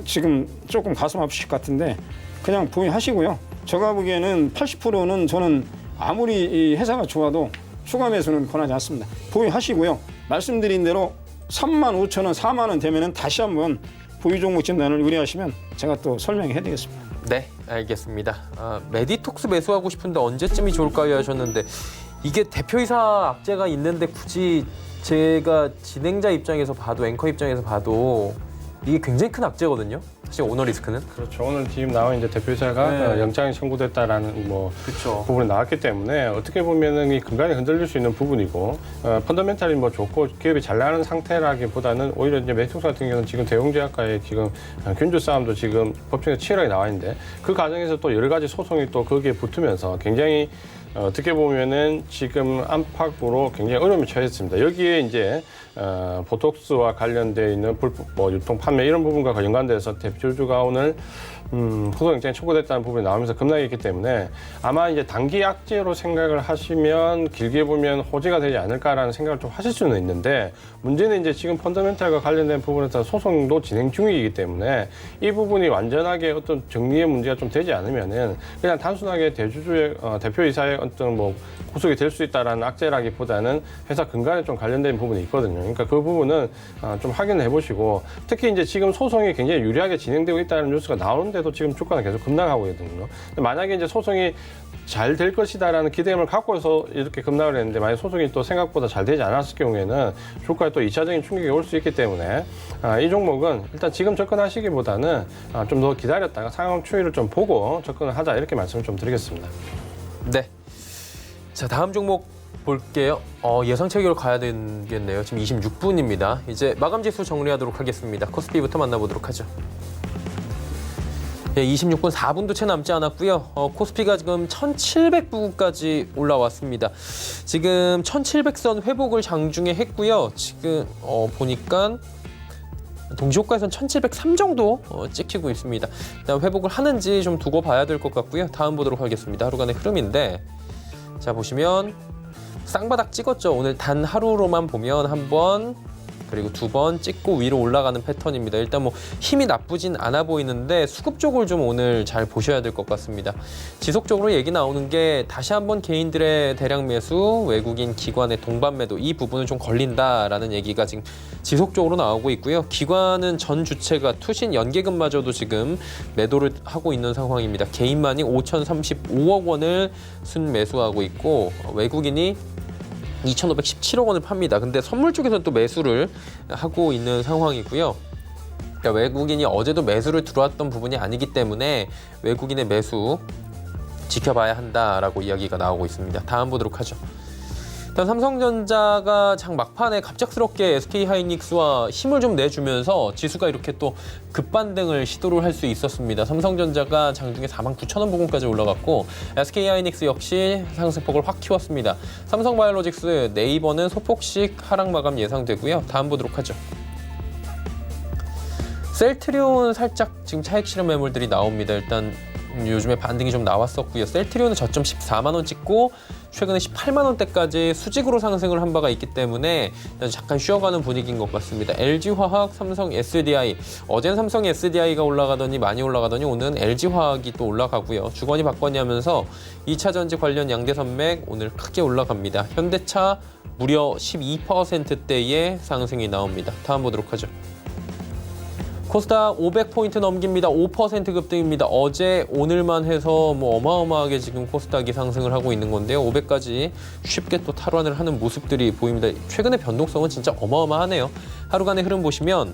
지금 조금 가슴 아프실 것 같은데 그냥 보유하시고요. 제가 보기에는 80%는 저는 아무리 이 회사가 좋아도 추가 매수는 권하지 않습니다. 보유하시고요. 말씀드린 대로 35,000원, 4만 원 되면은 다시 한번 보유 종목 진단을 의뢰하시면 제가 또 설명해 드리겠습니다. 네, 알겠습니다. 메디톡스 매수하고 싶은데 언제쯤이 좋을까요 하셨는데 이게 대표이사 악재가 있는데 굳이 제가 진행자 입장에서 봐도 앵커 입장에서 봐도 이게 굉장히 큰 악재거든요. 사실 오너 리스크는. 그렇죠. 오늘 지금 나온 이제 대표이사가 네. 영장이 청구됐다라는 뭐 그렇죠. 부분이 나왔기 때문에 어떻게 보면은 이 근간이 흔들릴 수 있는 부분이고 펀더멘탈이 뭐 좋고 기업이 잘 나가는 상태라기보다는 오히려 이제 매트릭스 같은 경우는 지금 대웅제약과의 지금 균주 싸움도 지금 법정에 치열하게 나와 있는데 그 과정에서 또 여러 가지 소송이 또 거기에 붙으면서 굉장히 어떻게 보면은 지금 안팎으로 굉장히 어려움에 처했습니다. 여기에 이제 보톡스와 관련되어 있는 불법 뭐 유통 판매 이런 부분과 연관돼서 대표주가 오늘 소송영장이 청구됐다는 부분이 나오면서 급락이 있기 때문에 아마 이제 단기 악재로 생각을 하시면 길게 보면 호재가 되지 않을까라는 생각을 좀 하실 수는 있는데 문제는 이제 지금 펀더멘탈과 관련된 부분에서 소송도 진행 중이기 때문에 이 부분이 완전하게 어떤 정리의 문제가 좀 되지 않으면은 그냥 단순하게 대주주의 대표이사의 어떤 뭐 구속이 될 수 있다라는 악재라기보다는 회사 근간에 좀 관련된 부분이 있거든요. 그러니까 그 부분은 좀 확인을 해보시고 특히 이제 지금 소송이 굉장히 유리하게 진행되고 있다는 뉴스가 나오는데도 지금 주가는 계속 급락하고 있거든요. 만약에 이제 소송이 잘 될 것이다라는 기대감을 갖고서 이렇게 급락을 했는데 만약 소송이 또 생각보다 잘 되지 않았을 경우에는 주가에 또 2차적인 충격이 올 수 있기 때문에 이 종목은 일단 지금 접근하시기보다는 좀 더 기다렸다가 상황 추이를 좀 보고 접근을 하자 이렇게 말씀을 좀 드리겠습니다. 네. 자, 다음 종목 볼게요. 예상 체결 가야 되겠네요. 지금 26분입니다. 이제 마감 지수 정리하도록 하겠습니다. 코스피부터 만나보도록 하죠. 예, 26분 4분도 채 남지 않았고요. 코스피가 지금 1700부까지 올라왔습니다. 지금 1700선 회복을 장중에 했고요. 지금 보니까 동시호가에서는 1703 정도 찍히고 있습니다. 일단 회복을 하는지 좀 두고 봐야 될 것 같고요. 다음 보도록 하겠습니다. 하루간의 흐름인데 자 보시면 쌍바닥 찍었죠. 오늘 단 하루로만 보면 한 번 그리고 두 번 찍고 위로 올라가는 패턴입니다. 일단 뭐 힘이 나쁘진 않아 보이는데 수급 쪽을 좀 오늘 잘 보셔야 될 것 같습니다. 지속적으로 얘기 나오는 게 다시 한번 개인들의 대량 매수, 외국인 기관의 동반 매도 이 부분은 좀 걸린다라는 얘기가 지금 지속적으로 나오고 있고요. 기관은 전 주체가 투신 연계금마저도 지금 매도를 하고 있는 상황입니다. 개인만이 5,035억 원을 순매수하고 있고 외국인이 2,517억 원을 팝니다. 근데 선물 쪽에서는 또 매수를 하고 있는 상황이고요. 그러니까 외국인이 어제도 매수를 들어왔던 부분이 아니기 때문에 외국인의 매수 지켜봐야 한다라고 이야기가 나오고 있습니다. 다음 보도록 하죠. 일단 삼성전자가 장 막판에 갑작스럽게 SK하이닉스와 힘을 좀 내주면서 지수가 이렇게 또 급반등을 시도를 할 수 있었습니다. 삼성전자가 장중에 49,000원 부근까지 올라갔고 SK하이닉스 역시 상승폭을 확 키웠습니다. 삼성바이오로직스, 네이버는 소폭씩 하락 마감 예상되고요. 다음 보도록 하죠. 셀트리온 살짝 지금 차익 실현 매물들이 나옵니다. 일단 요즘에 반등이 좀 나왔었고요. 셀트리온은 저점 14만 원 찍고 최근에 18만 원대까지 수직으로 상승을 한 바가 있기 때문에 잠깐 쉬어가는 분위기인 것 같습니다. LG화학, 삼성 SDI. 어제는 삼성 SDI가 올라가더니 많이 올라가더니 오늘은 LG화학이 또 올라가고요. 주거니 받거니 하면서 2차 전지 관련 양대 산맥 오늘 크게 올라갑니다. 현대차 무려 12%대의 상승이 나옵니다. 다음 보도록 하죠. 코스닥 500포인트 넘깁니다. 5% 급등입니다. 어제 오늘만 해서 뭐 어마어마하게 지금 코스닥이 상승을 하고 있는 건데요. 500까지 쉽게 또 탈환을 하는 모습들이 보입니다. 최근의 변동성은 진짜 어마어마하네요. 하루간의 흐름 보시면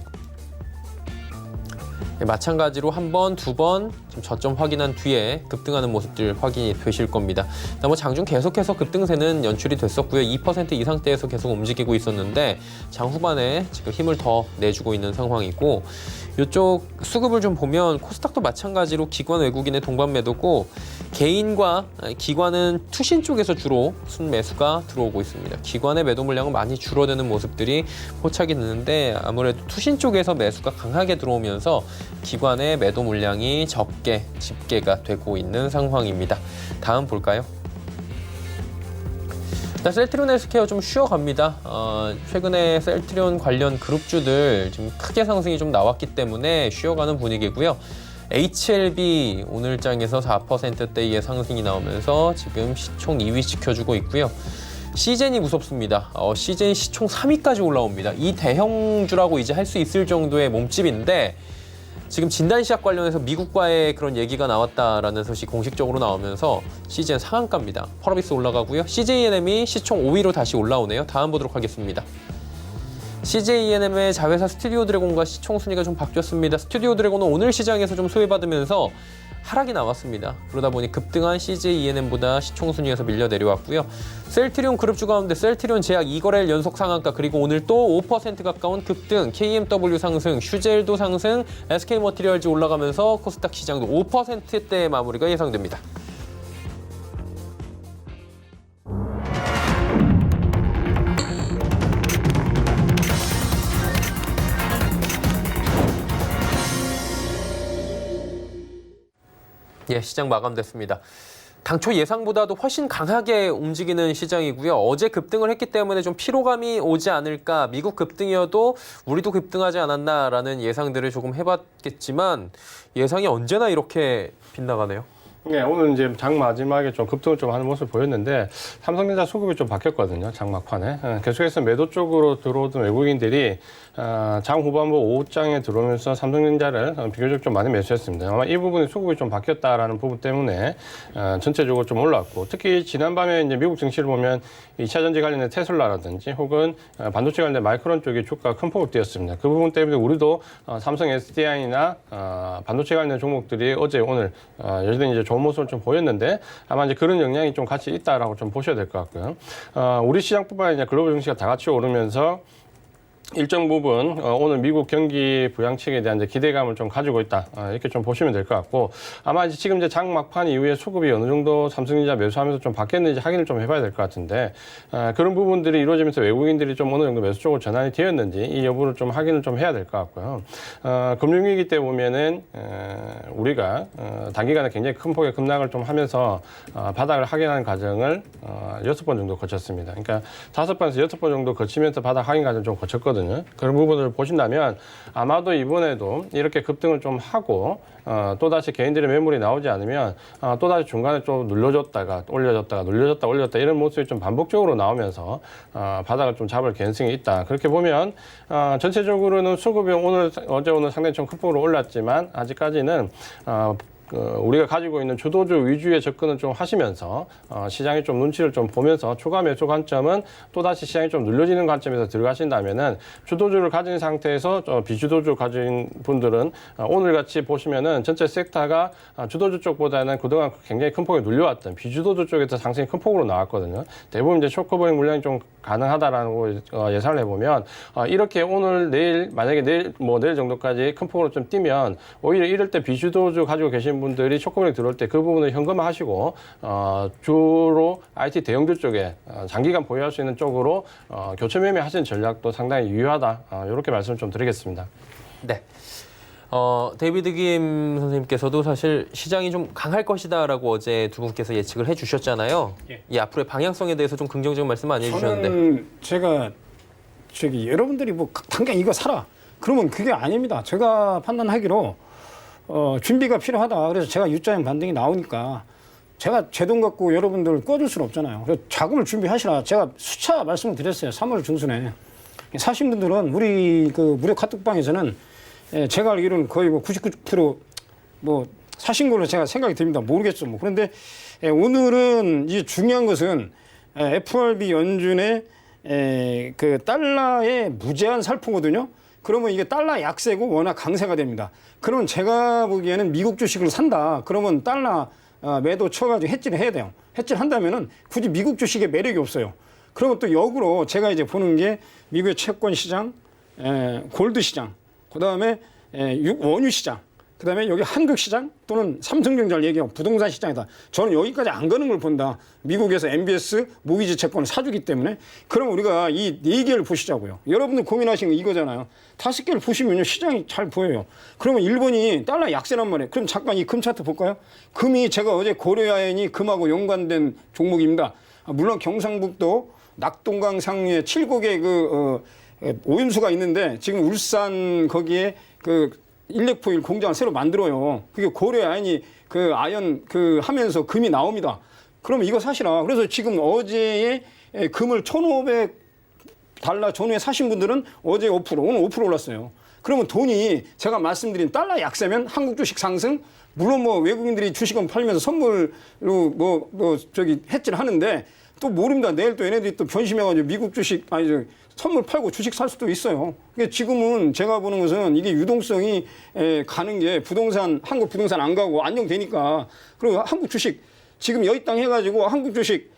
마찬가지로 한 번, 두 번 저점 확인한 뒤에 급등하는 모습들 확인이 되실 겁니다. 뭐 장중 계속해서 급등세는 연출이 됐었고요. 2% 이상대에서 계속 움직이고 있었는데 장 후반에 지금 힘을 더 내주고 있는 상황이고 이쪽 수급을 좀 보면 코스닥도 마찬가지로 기관 외국인의 동반 매도고 개인과 기관은 투신 쪽에서 주로 순매수가 들어오고 있습니다. 기관의 매도 물량은 많이 줄어드는 모습들이 포착이 되는데 아무래도 투신 쪽에서 매수가 강하게 들어오면서 기관의 매도 물량이 적게 집계가 되고 있는 상황입니다. 다음 볼까요? 일단 셀트리온 헬스케어 좀 쉬어갑니다. 최근에 셀트리온 관련 그룹주들 지금 크게 상승이 좀 나왔기 때문에 쉬어가는 분위기고요. HLB 오늘장에서 4%대의 상승이 나오면서 지금 시총 2위 지켜주고 있고요. 시젠이 무섭습니다. 시젠이 시총 3위까지 올라옵니다. 이 대형주라고 이제 할 수 있을 정도의 몸집인데 지금 진단시약 관련해서 미국과의 그런 얘기가 나왔다라는 소식 공식적으로 나오면서 CGN 상한가입니다. 펄어비스 올라가고요. CJNM이 시총 5위로 다시 올라오네요. 다음 보도록 하겠습니다. CJ 자회사 스튜디오 드래곤과 시총 순위가 좀 바뀌었습니다. 스튜디오 드래곤은 오늘 시장에서 좀 소외받으면서 하락이 나왔습니다. 그러다 보니 급등한 CJ 시총 순위에서 밀려 내려왔고요. 셀트리온 그룹주 가운데 셀트리온 제약 2거래일 연속 상한가, 그리고 오늘 또 5% 가까운 급등, KMW 상승, 슈젤도 상승, SK머티리얼즈 올라가면서 코스닥 시장도 5%대의 마무리가 예상됩니다. 예, 시장 마감됐습니다. 당초 예상보다도 훨씬 강하게 움직이는 시장이고요. 어제 급등을 했기 때문에 좀 피로감이 오지 않을까, 미국 급등이어도 우리도 급등하지 않았나라는 예상들을 조금 해봤겠지만 예상이 언제나 이렇게 빗나가네요. 네, 오늘 이제 장 마지막에 좀 급등을 좀 하는 모습을 보였는데 삼성전자 수급이 좀 바뀌었거든요. 장 막판에. 계속해서 매도 쪽으로 들어오던 외국인들이 장 후반부 오후장에 들어오면서 삼성전자를 비교적 좀 많이 매수했습니다. 아마 이 부분이 수급이 좀 바뀌었다라는 부분 때문에 전체적으로 좀 올랐고, 특히 지난밤에 이제 미국 증시를 보면 2차 전지 관련된 테슬라라든지 혹은 반도체 관련된 마이크론 쪽이 주가가 큰 폭으로 뛰었습니다. 그 부분 때문에 우리도 삼성 SDI나 반도체 관련된 종목들이 어제 오늘 여전히 이제 좋은 모습을 좀 보였는데, 아마 이제 그런 영향이 좀 같이 있다라고 좀 보셔야 될 것 같고요. 우리 시장뿐만 아니라 글로벌 증시가 다 같이 오르면서 일정 부분 오늘 미국 경기 부양책에 대한 이제 기대감을 좀 가지고 있다, 이렇게 좀 보시면 될 것 같고, 아마 이제 지금 이제 장 막판 이후에 수급이 어느 정도 삼성전자 매수하면서 좀 바뀌었는지 확인을 좀 해봐야 될 것 같은데, 그런 부분들이 이루어지면서 외국인들이 좀 어느 정도 매수 쪽으로 전환이 되었는지 이 여부를 좀 확인을 좀 해야 될 것 같고요. 금융위기 때 보면은 우리가 단기간에 굉장히 큰 폭의 급락을 좀 하면서 바닥을 확인하는 과정을 6번 정도 거쳤습니다. 그러니까 5번에서 6번 정도 거치면서 바닥 확인 과정을 좀 거쳤거든요. 그런 부분을 보신다면 아마도 이번에도 이렇게 급등을 좀 하고 또다시 개인들의 매물이 나오지 않으면 또다시 중간에 좀 눌러줬다가 올려줬다가 눌려줬다 올렸다 이런 모습이 좀 반복적으로 나오면서 바닥을 좀 잡을 개연성이 있다. 그렇게 보면 전체적으로는 수급이 어제 오늘 상당히 좀 큰 폭으로 올랐지만 아직까지는 우리가 가지고 있는 주도주 위주의 접근을 좀 하시면서 시장이 좀 눈치를 좀 보면서 추가 매수 관점은 또다시 시장이 좀 눌려지는 관점에서 들어가신다면은 주도주를 가진 상태에서 비주도주 가진 분들은 오늘같이 보시면은 전체 섹터가 주도주 쪽보다는 그동안 굉장히 큰 폭에 눌려왔던 비주도주 쪽에서 상승이 큰 폭으로 나왔거든요. 대부분 이제 쇼커버링 물량이 좀 가능하다라는 거 예상을 해보면 이렇게 오늘 내일 만약에 내일 정도까지 큰 폭으로 좀 뛰면 오히려 이럴 때 비주도주 가지고 계신 분들이 쇼커버링 들어올 때 그 부분을 현금화하시고 주로 IT 대형주 쪽에 장기간 보유할 수 있는 쪽으로 교체 매매하시는 전략도 상당히 유효하다. 이렇게 말씀을 좀 드리겠습니다. 네. 데이비드 김 선생님께서도 사실 시장이 좀 강할 것이다라고 어제 두 분께서 예측을 해주셨잖아요. 예. 이 앞으로의 방향성에 대해서 좀 긍정적인 말씀 많이 해주셨는데. 저는 제가 여러분들이 뭐 당장 이거 사라 그러면 그게 아닙니다. 제가 판단하기로 준비가 필요하다. 그래서 제가 U자형 반등이 나오니까 제가 제 돈 갖고 여러분들 꺼줄 수는 없잖아요. 그래서 자금을 준비하시라. 제가 수차 말씀을 드렸어요. 3월 중순에. 사신 분들은 우리 그 무료 카톡방에서는 제가 알기로는 거의 뭐 99% 뭐 사신 걸로 제가 생각이 듭니다. 모르겠죠. 뭐. 그런데 오늘은 이제 중요한 것은 FRB 연준의 그 달러의 무제한 살포거든요. 그러면 이게 달러 약세고 워낙 강세가 됩니다. 그러면 제가 보기에는 미국 주식을 산다. 그러면 달러 매도 쳐가지고 해지를 해야 돼요. 해지를 한다면은 굳이 미국 주식에 매력이 없어요. 그러면 또 역으로 제가 이제 보는 게 미국의 채권 시장, 골드 시장, 그 다음에 원유 시장, 그 다음에 여기 한국 시장 또는 삼성전자를 얘기하고 부동산 시장이다. 저는 여기까지 안 가는 걸 본다. 미국에서 MBS 모기지 채권을 사주기 때문에. 그럼 우리가 이 4개를 보시자고요. 여러분들 고민하시는 거 이거잖아요. 5개를 보시면요. 시장이 잘 보여요. 그러면 일본이 달러 약세란 말이에요. 그럼 잠깐 이 금 차트 볼까요? 금이 제가 어제 고려야인이 금하고 연관된 종목입니다. 물론 경상북도 낙동강 상류에 7곡의 그 오염수가 있는데 지금 울산 거기에 그 일렉포일 공장을 새로 만들어요. 그게 고려아연이 그 아연 그 하면서 금이 나옵니다. 그러면 이거 사시라. 그래서 지금 어제에 금을 1,500달러 전후에 사신 분들은 어제 5%, 오늘 5% 올랐어요. 그러면 돈이 제가 말씀드린 달러 약세면 한국 주식 상승, 물론 뭐 외국인들이 주식은 팔면서 선물로 해지를 하는데 또 모릅니다. 내일 또 얘네들이 또 변심해가지고 미국 주식 아니 저 선물 팔고 주식 살 수도 있어요. 그러니까 지금은 제가 보는 것은 이게 유동성이 가는 게 부동산 한국 부동산 안 가고 안정되니까 그리고 한국 주식 지금 여기 땅 해가지고 한국 주식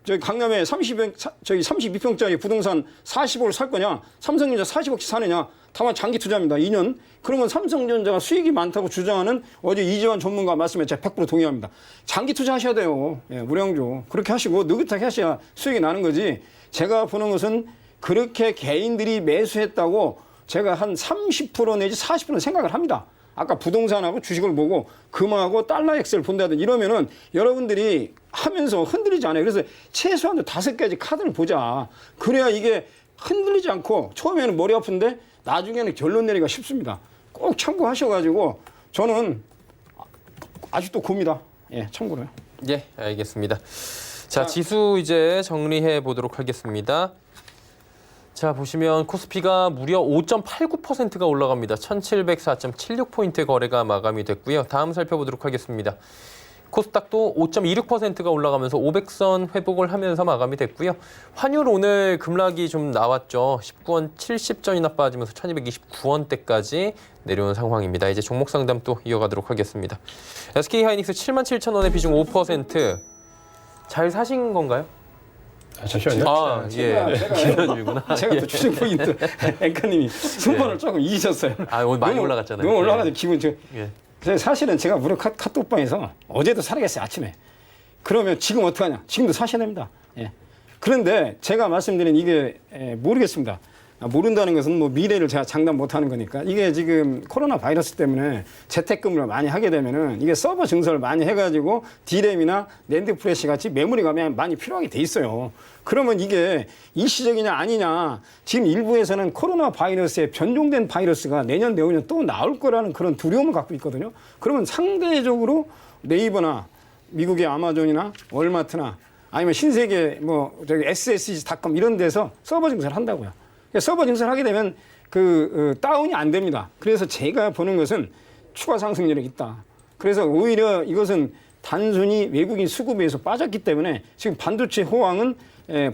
저기 강남에 32평짜리 부동산 40억을 살 거냐 삼성전자 40억씩 사느냐 다만 장기 투자입니다. 2년. 그러면 삼성전자가 수익이 많다고 주장하는 어제 이재환 전문가 말씀에 제가 100% 동의합니다. 장기 투자하셔야 돼요. 예, 우량주. 그렇게 하시고 느긋하게 하셔야 수익이 나는 거지. 제가 보는 것은 그렇게 개인들이 매수했다고 제가 한 30% 내지 40% 생각을 합니다. 아까 부동산하고 주식을 보고 금하고 달러 엑셀 본다든지 이러면은 여러분들이 하면서 흔들리지 않아요. 그래서 최소한 5가지 카드를 보자. 그래야 이게 흔들리지 않고 처음에는 머리 아픈데 나중에는 결론 내리기가 쉽습니다. 꼭 참고하셔가지고 저는 아직도 곱니다. 예, 참고로요. 예, 알겠습니다. 자, 지수 이제 정리해 보도록 하겠습니다. 자, 보시면 코스피가 무려 5.89%가 올라갑니다. 1704.76포인트 거래가 마감이 됐고요. 다음 살펴보도록 하겠습니다. 코스닥도 5.26%가 올라가면서 500선 회복을 하면서 마감이 됐고요. 환율 오늘 급락이 좀 나왔죠. 19원 70전이나 빠지면서 1229원대까지 내려온 상황입니다. 이제 종목 상담 또 이어가도록 하겠습니다. SK하이닉스 77,000원의 비중 5%. 잘 사신 건가요? 잠시만요. 아, 예. 기현주구나. 제가 또 추정 포인트 앵커님이 순번을 조금 잊으셨어요. 아, 오늘 많이 올라갔잖아요. 너무 올라가서 기분 좀. 예. 사실은 제가 무료 카톡방에서 어제도 살아겠어요, 아침에. 그러면 지금 어떡하냐? 지금도 사셔야 됩니다. 예. 그런데 제가 말씀드린 이게 모르겠습니다. 모른다는 것은 뭐 미래를 제가 장담 못하는 거니까 이게 지금 코로나 바이러스 때문에 재택근무를 많이 하게 되면은 이게 서버 증설을 많이 해가지고 D램이나 낸드 프레시 같이 메모리가 많이 필요하게 돼 있어요. 그러면 이게 일시적이냐 아니냐 지금 일부에서는 코로나 바이러스에 변종된 바이러스가 내년 내후년 또 나올 거라는 그런 두려움을 갖고 있거든요. 그러면 상대적으로 네이버나 미국의 아마존이나 월마트나 아니면 신세계 뭐 저기 SSG.com 이런 데서 서버 증설을 한다고요. 서버 증설하게 되면 다운이 안 됩니다. 그래서 제가 보는 것은 추가 상승률이 있다. 그래서 오히려 이것은 단순히 외국인 수급에서 빠졌기 때문에 지금 반도체 호황은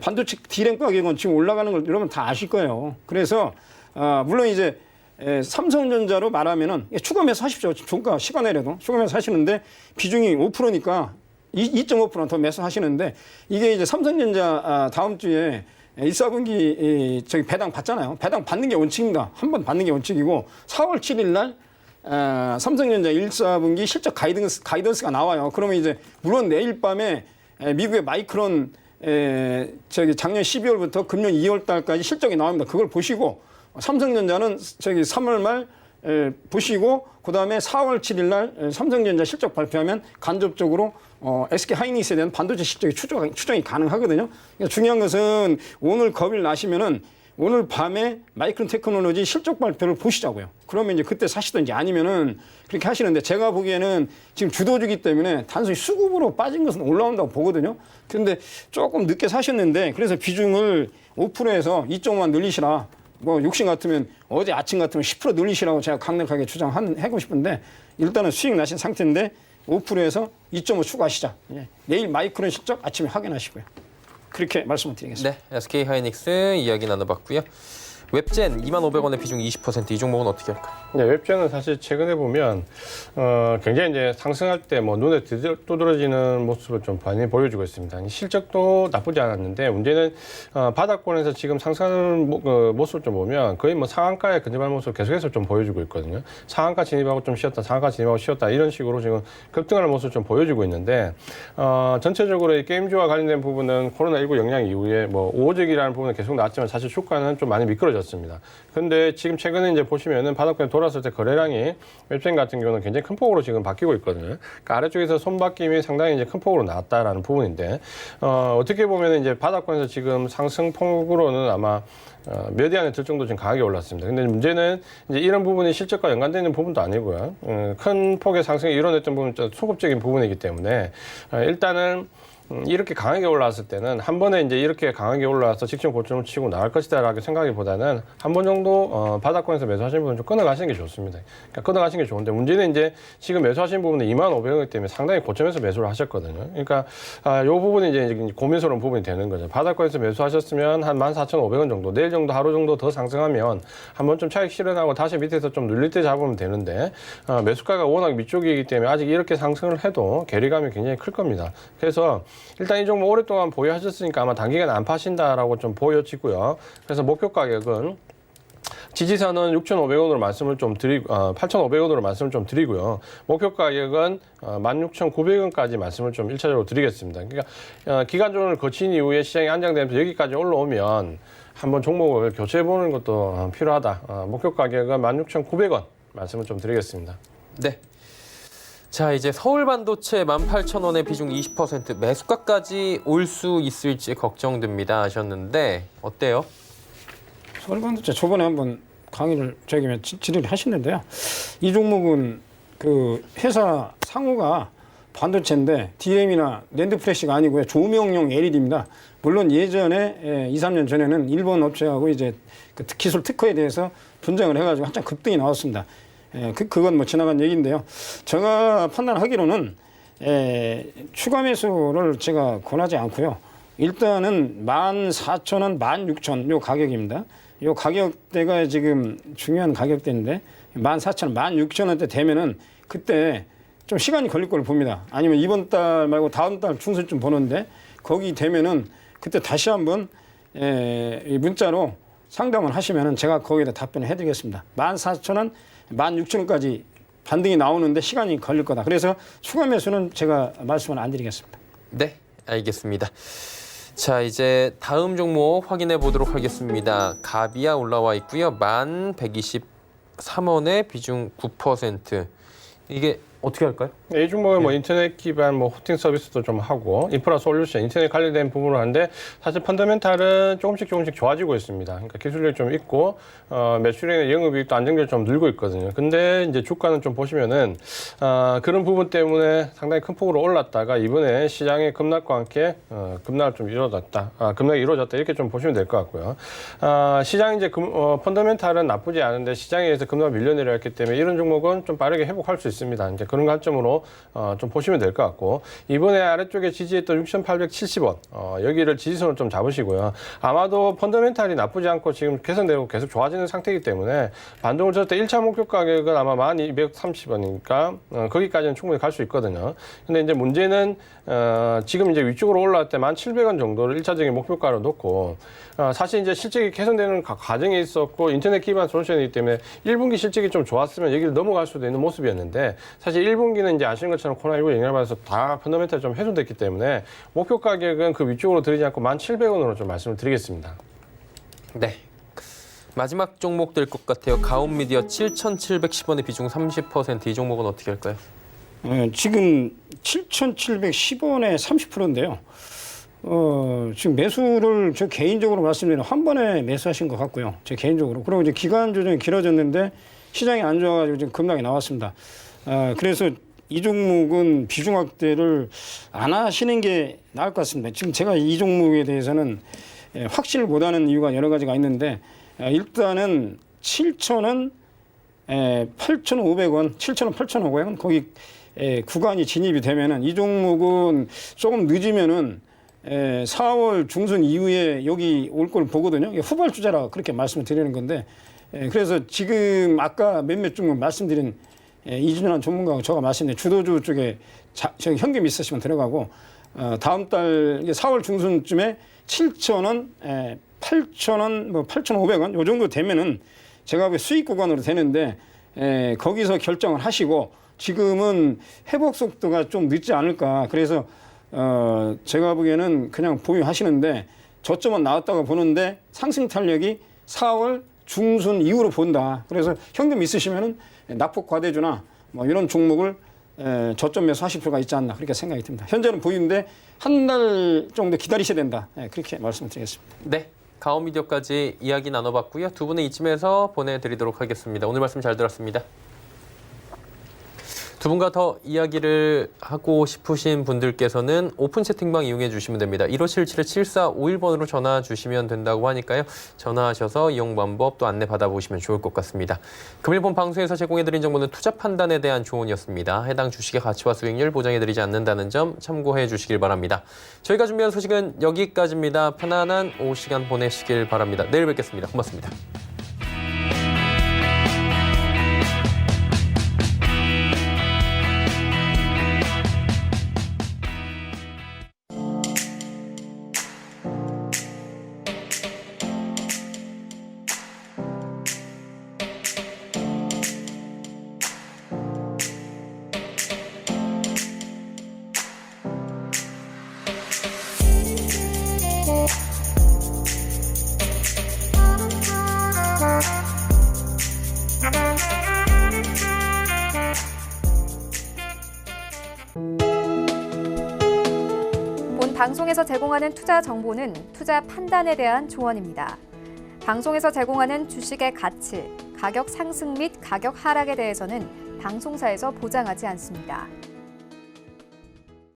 반도체 D램 가격은 지금 올라가는 걸 여러분 다 아실 거예요. 그래서 물론 이제 삼성전자로 말하면은 추가 매수 하십시오. 종가 시간에라도 추가 매수 하시는데 비중이 5%니까 2.5% 더 매수 하시는데 이게 이제 삼성전자 다음 주에 1, 4분기 저기 배당 받잖아요. 배당 받는 게 원칙입니다. 한 번 받는 게 원칙이고 4월 7일 날 삼성전자 1, 4분기 실적 가이던스가 나와요. 그러면 이제 물론 내일 밤에 미국의 마이크론 저기 작년 12월부터 금년 2월 달까지 실적이 나옵니다. 그걸 보시고 삼성전자는 저기 3월 말 보시고 그다음에 4월 7일 날 삼성전자 실적 발표하면 간접적으로 SK 하이닉스에 대한 반도체 실적이 추정이 가능하거든요. 그러니까 중요한 것은 오늘 겁을 나시면은 오늘 밤에 마이크론 테크놀로지 실적 발표를 보시자고요. 그러면 이제 그때 사시든지 아니면은 그렇게 하시는데 제가 보기에는 지금 주도주기 때문에 단순히 수급으로 빠진 것은 올라온다고 보거든요. 그런데 조금 늦게 사셨는데 그래서 비중을 5%에서 2.5만 늘리시라. 뭐 욕심 같으면 어제 아침 같으면 10% 늘리시라고 제가 강력하게 주장하고 싶은데 일단은 수익 나신 상태인데 5%에서 2.5 추가하시자. 예. 내일 마이크론 실적 아침에 확인하시고요. 그렇게 말씀을 드리겠습니다. 네, SK하이닉스 이야기 나눠봤고요. 웹젠 2,500원의 비중 20%. 이 종목은 어떻게 할까요? 네, 웹젠은 사실 최근에 보면 굉장히 이제 상승할 때 뭐 눈에 두드러지는 모습을 좀 많이 보여주고 있습니다. 실적도 나쁘지 않았는데 문제는 바닥권에서 지금 상승하는 모습을 좀 보면 거의 뭐 상한가에 근접할 모습을 계속해서 좀 보여주고 있거든요. 상한가 진입하고 좀 쉬었다, 상한가 진입하고 쉬었다 이런 식으로 지금 급등하는 모습을 좀 보여주고 있는데 전체적으로 이 게임주와 관련된 부분은 코로나19 영향 이후에 뭐 우호적이라는 부분은 계속 나왔지만 사실 주가는 좀 많이 미끄러졌습니다. 그런데 지금 최근에 이제 보시면은 바닥권에 돌았을 때 거래량이 웹젠 같은 경우는 굉장히 큰 폭으로 지금 바뀌고 있거든요. 그러니까 아래쪽에서 손바뀜이 상당히 이제 큰 폭으로 나왔다라는 부분인데 어떻게 보면은 이제 바닥권에서 지금 상승폭으로는 아마 몇 위 안에 들 정도 좀 강하게 올랐습니다. 근데 문제는 이제 이런 부분이 실적과 연관되는 부분도 아니고요. 큰 폭의 상승이 이뤄냈던 부분은 좀 소극적인 부분이기 때문에 일단은 이렇게 강하게 올라왔을 때는 한 번에 이제 이렇게 강하게 올라와서 직전 고점을 치고 나갈 것이다라고 생각하기보다는 한 번 정도 바닥권에서 매수하시는 분은 좀 끊어가시는 게 좋습니다. 그러니까 끊어가시는 게 좋은데 문제는 이제 지금 매수하신 부분은 25,500원 때문에 상당히 고점에서 매수를 하셨거든요. 그러니까 이 부분이 이제 고민스러운 부분이 되는 거죠. 바닥권에서 매수하셨으면 한 14,500원 정도, 내일 정도 하루 정도 더 상승하면 한번 좀 차익 실현하고 다시 밑에서 좀 눌릴 때 잡으면 되는데 매수가가 워낙 밑쪽이기 때문에 아직 이렇게 상승을 해도 괴리감이 굉장히 클 겁니다. 그래서 일단 이 종목 오랫동안 보유하셨으니까 아마 단기간 안 파신다라고 좀 보여지고요. 그래서 목표 가격은 지지선은 6,500원으로 말씀을 좀 드리고 8,500원으로 말씀을 좀 드리고요. 목표 가격은 16,900원까지 말씀을 좀 1차적으로 드리겠습니다. 그러니까 기간종을 거친 이후에 시장이 안정되면서 여기까지 올라오면 한번 종목을 교체해 보는 것도 필요하다. 목표 가격은 16,900원 말씀을 좀 드리겠습니다. 네. 자, 이제 서울 반도체 18,000원의 비중 20% 매수가까지 올 수 있을지 걱정됩니다 하셨는데 어때요? 서울반도체 저번에 한번 강의를 저에게 질의를 하셨는데요. 이 종목은 그 회사 상호가 반도체인데 DRAM이나 낸드 플래시가 아니고요. 조명용 LED입니다. 물론 예전에 2, 3년 전에는 일본 업체하고 이제 그 기술 특허에 대해서 분쟁을 해가지고 한참 급등이 나왔습니다. 그건 뭐 지나간 얘기인데요. 제가 판단하기로는 추가 매수를 제가 권하지 않고요. 일단은 14,000원, 16,000원 요 가격입니다. 요 가격대가 지금 중요한 가격대인데 14,000원, 16,000원대 되면은 그때 좀 시간이 걸릴 걸 봅니다. 아니면 이번 달 말고 다음 달 중순쯤 보는데 거기 되면은 그때 다시 한번 문자로 상담을 하시면은 제가 거기다 답변을 해드리겠습니다. 14,000원, 16,000원까지 반등이 나오는데 시간이 걸릴 거다. 그래서 추가 매수는 제가 말씀을 안 드리겠습니다. 네, 알겠습니다. 자, 이제 다음 종목 확인해 보도록 하겠습니다. 가비아 올라와 있고요. 11,123원의 비중 9%. 이게 어떻게 할까요? 이 종목은 뭐 인터넷 기반 뭐 호스팅 서비스도 좀 하고 인프라 솔루션, 인터넷 관련된 부분을 하는데 사실 펀더멘탈은 조금씩 좋아지고 있습니다. 그러니까 기술력이 좀 있고 매출이나 영업이익도 안정적으로 좀 늘고 있거든요. 근데 이제 주가는 좀 보시면은 그런 부분 때문에 상당히 큰 폭으로 올랐다가 이번에 시장의 급락과 함께 급락을 좀 이루어졌다. 급락이 이루어졌다 이렇게 좀 보시면 될 것 같고요. 시장 이제 펀더멘탈은 나쁘지 않은데 시장에 의해서 급락 밀려내렸기 때문에 이런 종목은 좀 빠르게 회복할 수 있습니다. 이제 그런 관점으로 좀 보시면 될 것 같고 이번에 아래쪽에 지지했던 6,870원 여기를 지지선을 좀 잡으시고요. 아마도 펀더멘탈이 나쁘지 않고 지금 개선되고 계속 좋아지는 상태이기 때문에 반등을 쳤을 때 1차 목표 가격은 아마 1230원이니까 거기까지는 충분히 갈 수 있거든요. 근데 이제 문제는 지금 이제 위쪽으로 올라올 때 1,700원 정도를 1차적인 목표가로 놓고 사실 이제 실적이 개선되는 과정에 있었고 인터넷 기반 솔루션이기 때문에 1분기 실적이 좀 좋았으면 여기를 넘어갈 수도 있는 모습이었는데 사실 1분기는 이제 아시는 것처럼 코로나19 영향을 받아서 다 펀더멘탈이 좀 훼손됐기 때문에 목표 가격은 그 위쪽으로 드리지 않고 1,700원으로 좀 말씀을 드리겠습니다. 네. 마지막 종목 될 것 같아요. 가온미디어 7,710원의 비중 30%. 이 종목은 어떻게 할까요? 지금 7,710원에 30%인데요. 지금 매수를 저 개인적으로 말씀드리면 한 번에 매수하신 것 같고요. 제 개인적으로. 그리고 이제 기간 조정이 길어졌는데 시장이 안 좋아가지고 지금 급락이 나왔습니다. 그래서 이 종목은 비중 확대를 안 하시는 게 나을 것 같습니다. 지금 제가 이 종목에 대해서는 확신을 못하는 이유가 여러 가지가 있는데 일단은 7,000원, 8,500원, 7,000원, 8,500원 거기 구간이 진입이 되면은 이 종목은 조금 늦으면은 4월 중순 이후에 여기 올 걸 보거든요. 후발주자라 그렇게 말씀을 드리는 건데 그래서 지금 아까 몇몇 종목 말씀드린 이준환 전문가가 제가 말씀드린 주도주 쪽에 저기 현금 있으시면 들어가고 다음 달 4월 중순쯤에 7,000원, 8,000원, 뭐 8,500원 요 정도 되면은 제가 수익 구간으로 되는데 거기서 결정을 하시고 지금은 회복 속도가 좀 늦지 않을까. 그래서 제가 보기에는 그냥 보유하시는데 저점은 나왔다고 보는데 상승 탄력이 4월 중순 이후로 본다. 그래서 현금 있으시면은 낙폭 과대주나 뭐 이런 종목을 저점 매수하실 필요가 있지 않나 그렇게 생각이 듭니다. 현재는 보유인데 한 달 정도 기다리셔야 된다. 그렇게 말씀드리겠습니다. 네. 가온미디어까지 이야기 나눠봤고요. 두 분은 이쯤에서 보내드리도록 하겠습니다. 오늘 말씀 잘 들었습니다. 두 분과 더 이야기를 하고 싶으신 분들께서는 오픈 채팅방 이용해 주시면 됩니다. 1577-7451번으로 전화 주시면 된다고 하니까요. 전화하셔서 이용 방법 또 안내 받아보시면 좋을 것 같습니다. 금일본 방송에서 제공해드린 정보는 투자 판단에 대한 조언이었습니다. 해당 주식의 가치와 수익률 보장해드리지 않는다는 점 참고해 주시길 바랍니다. 저희가 준비한 소식은 여기까지입니다. 편안한 오후 시간 보내시길 바랍니다. 내일 뵙겠습니다. 고맙습니다. 본 방송에서 제공하는 투자 정보는 투자 판단에 대한 조언입니다. 방송에서 제공하는 주식의 가치, 가격 상승 및 가격 하락에 대해서는 방송사에서 보장하지 않습니다.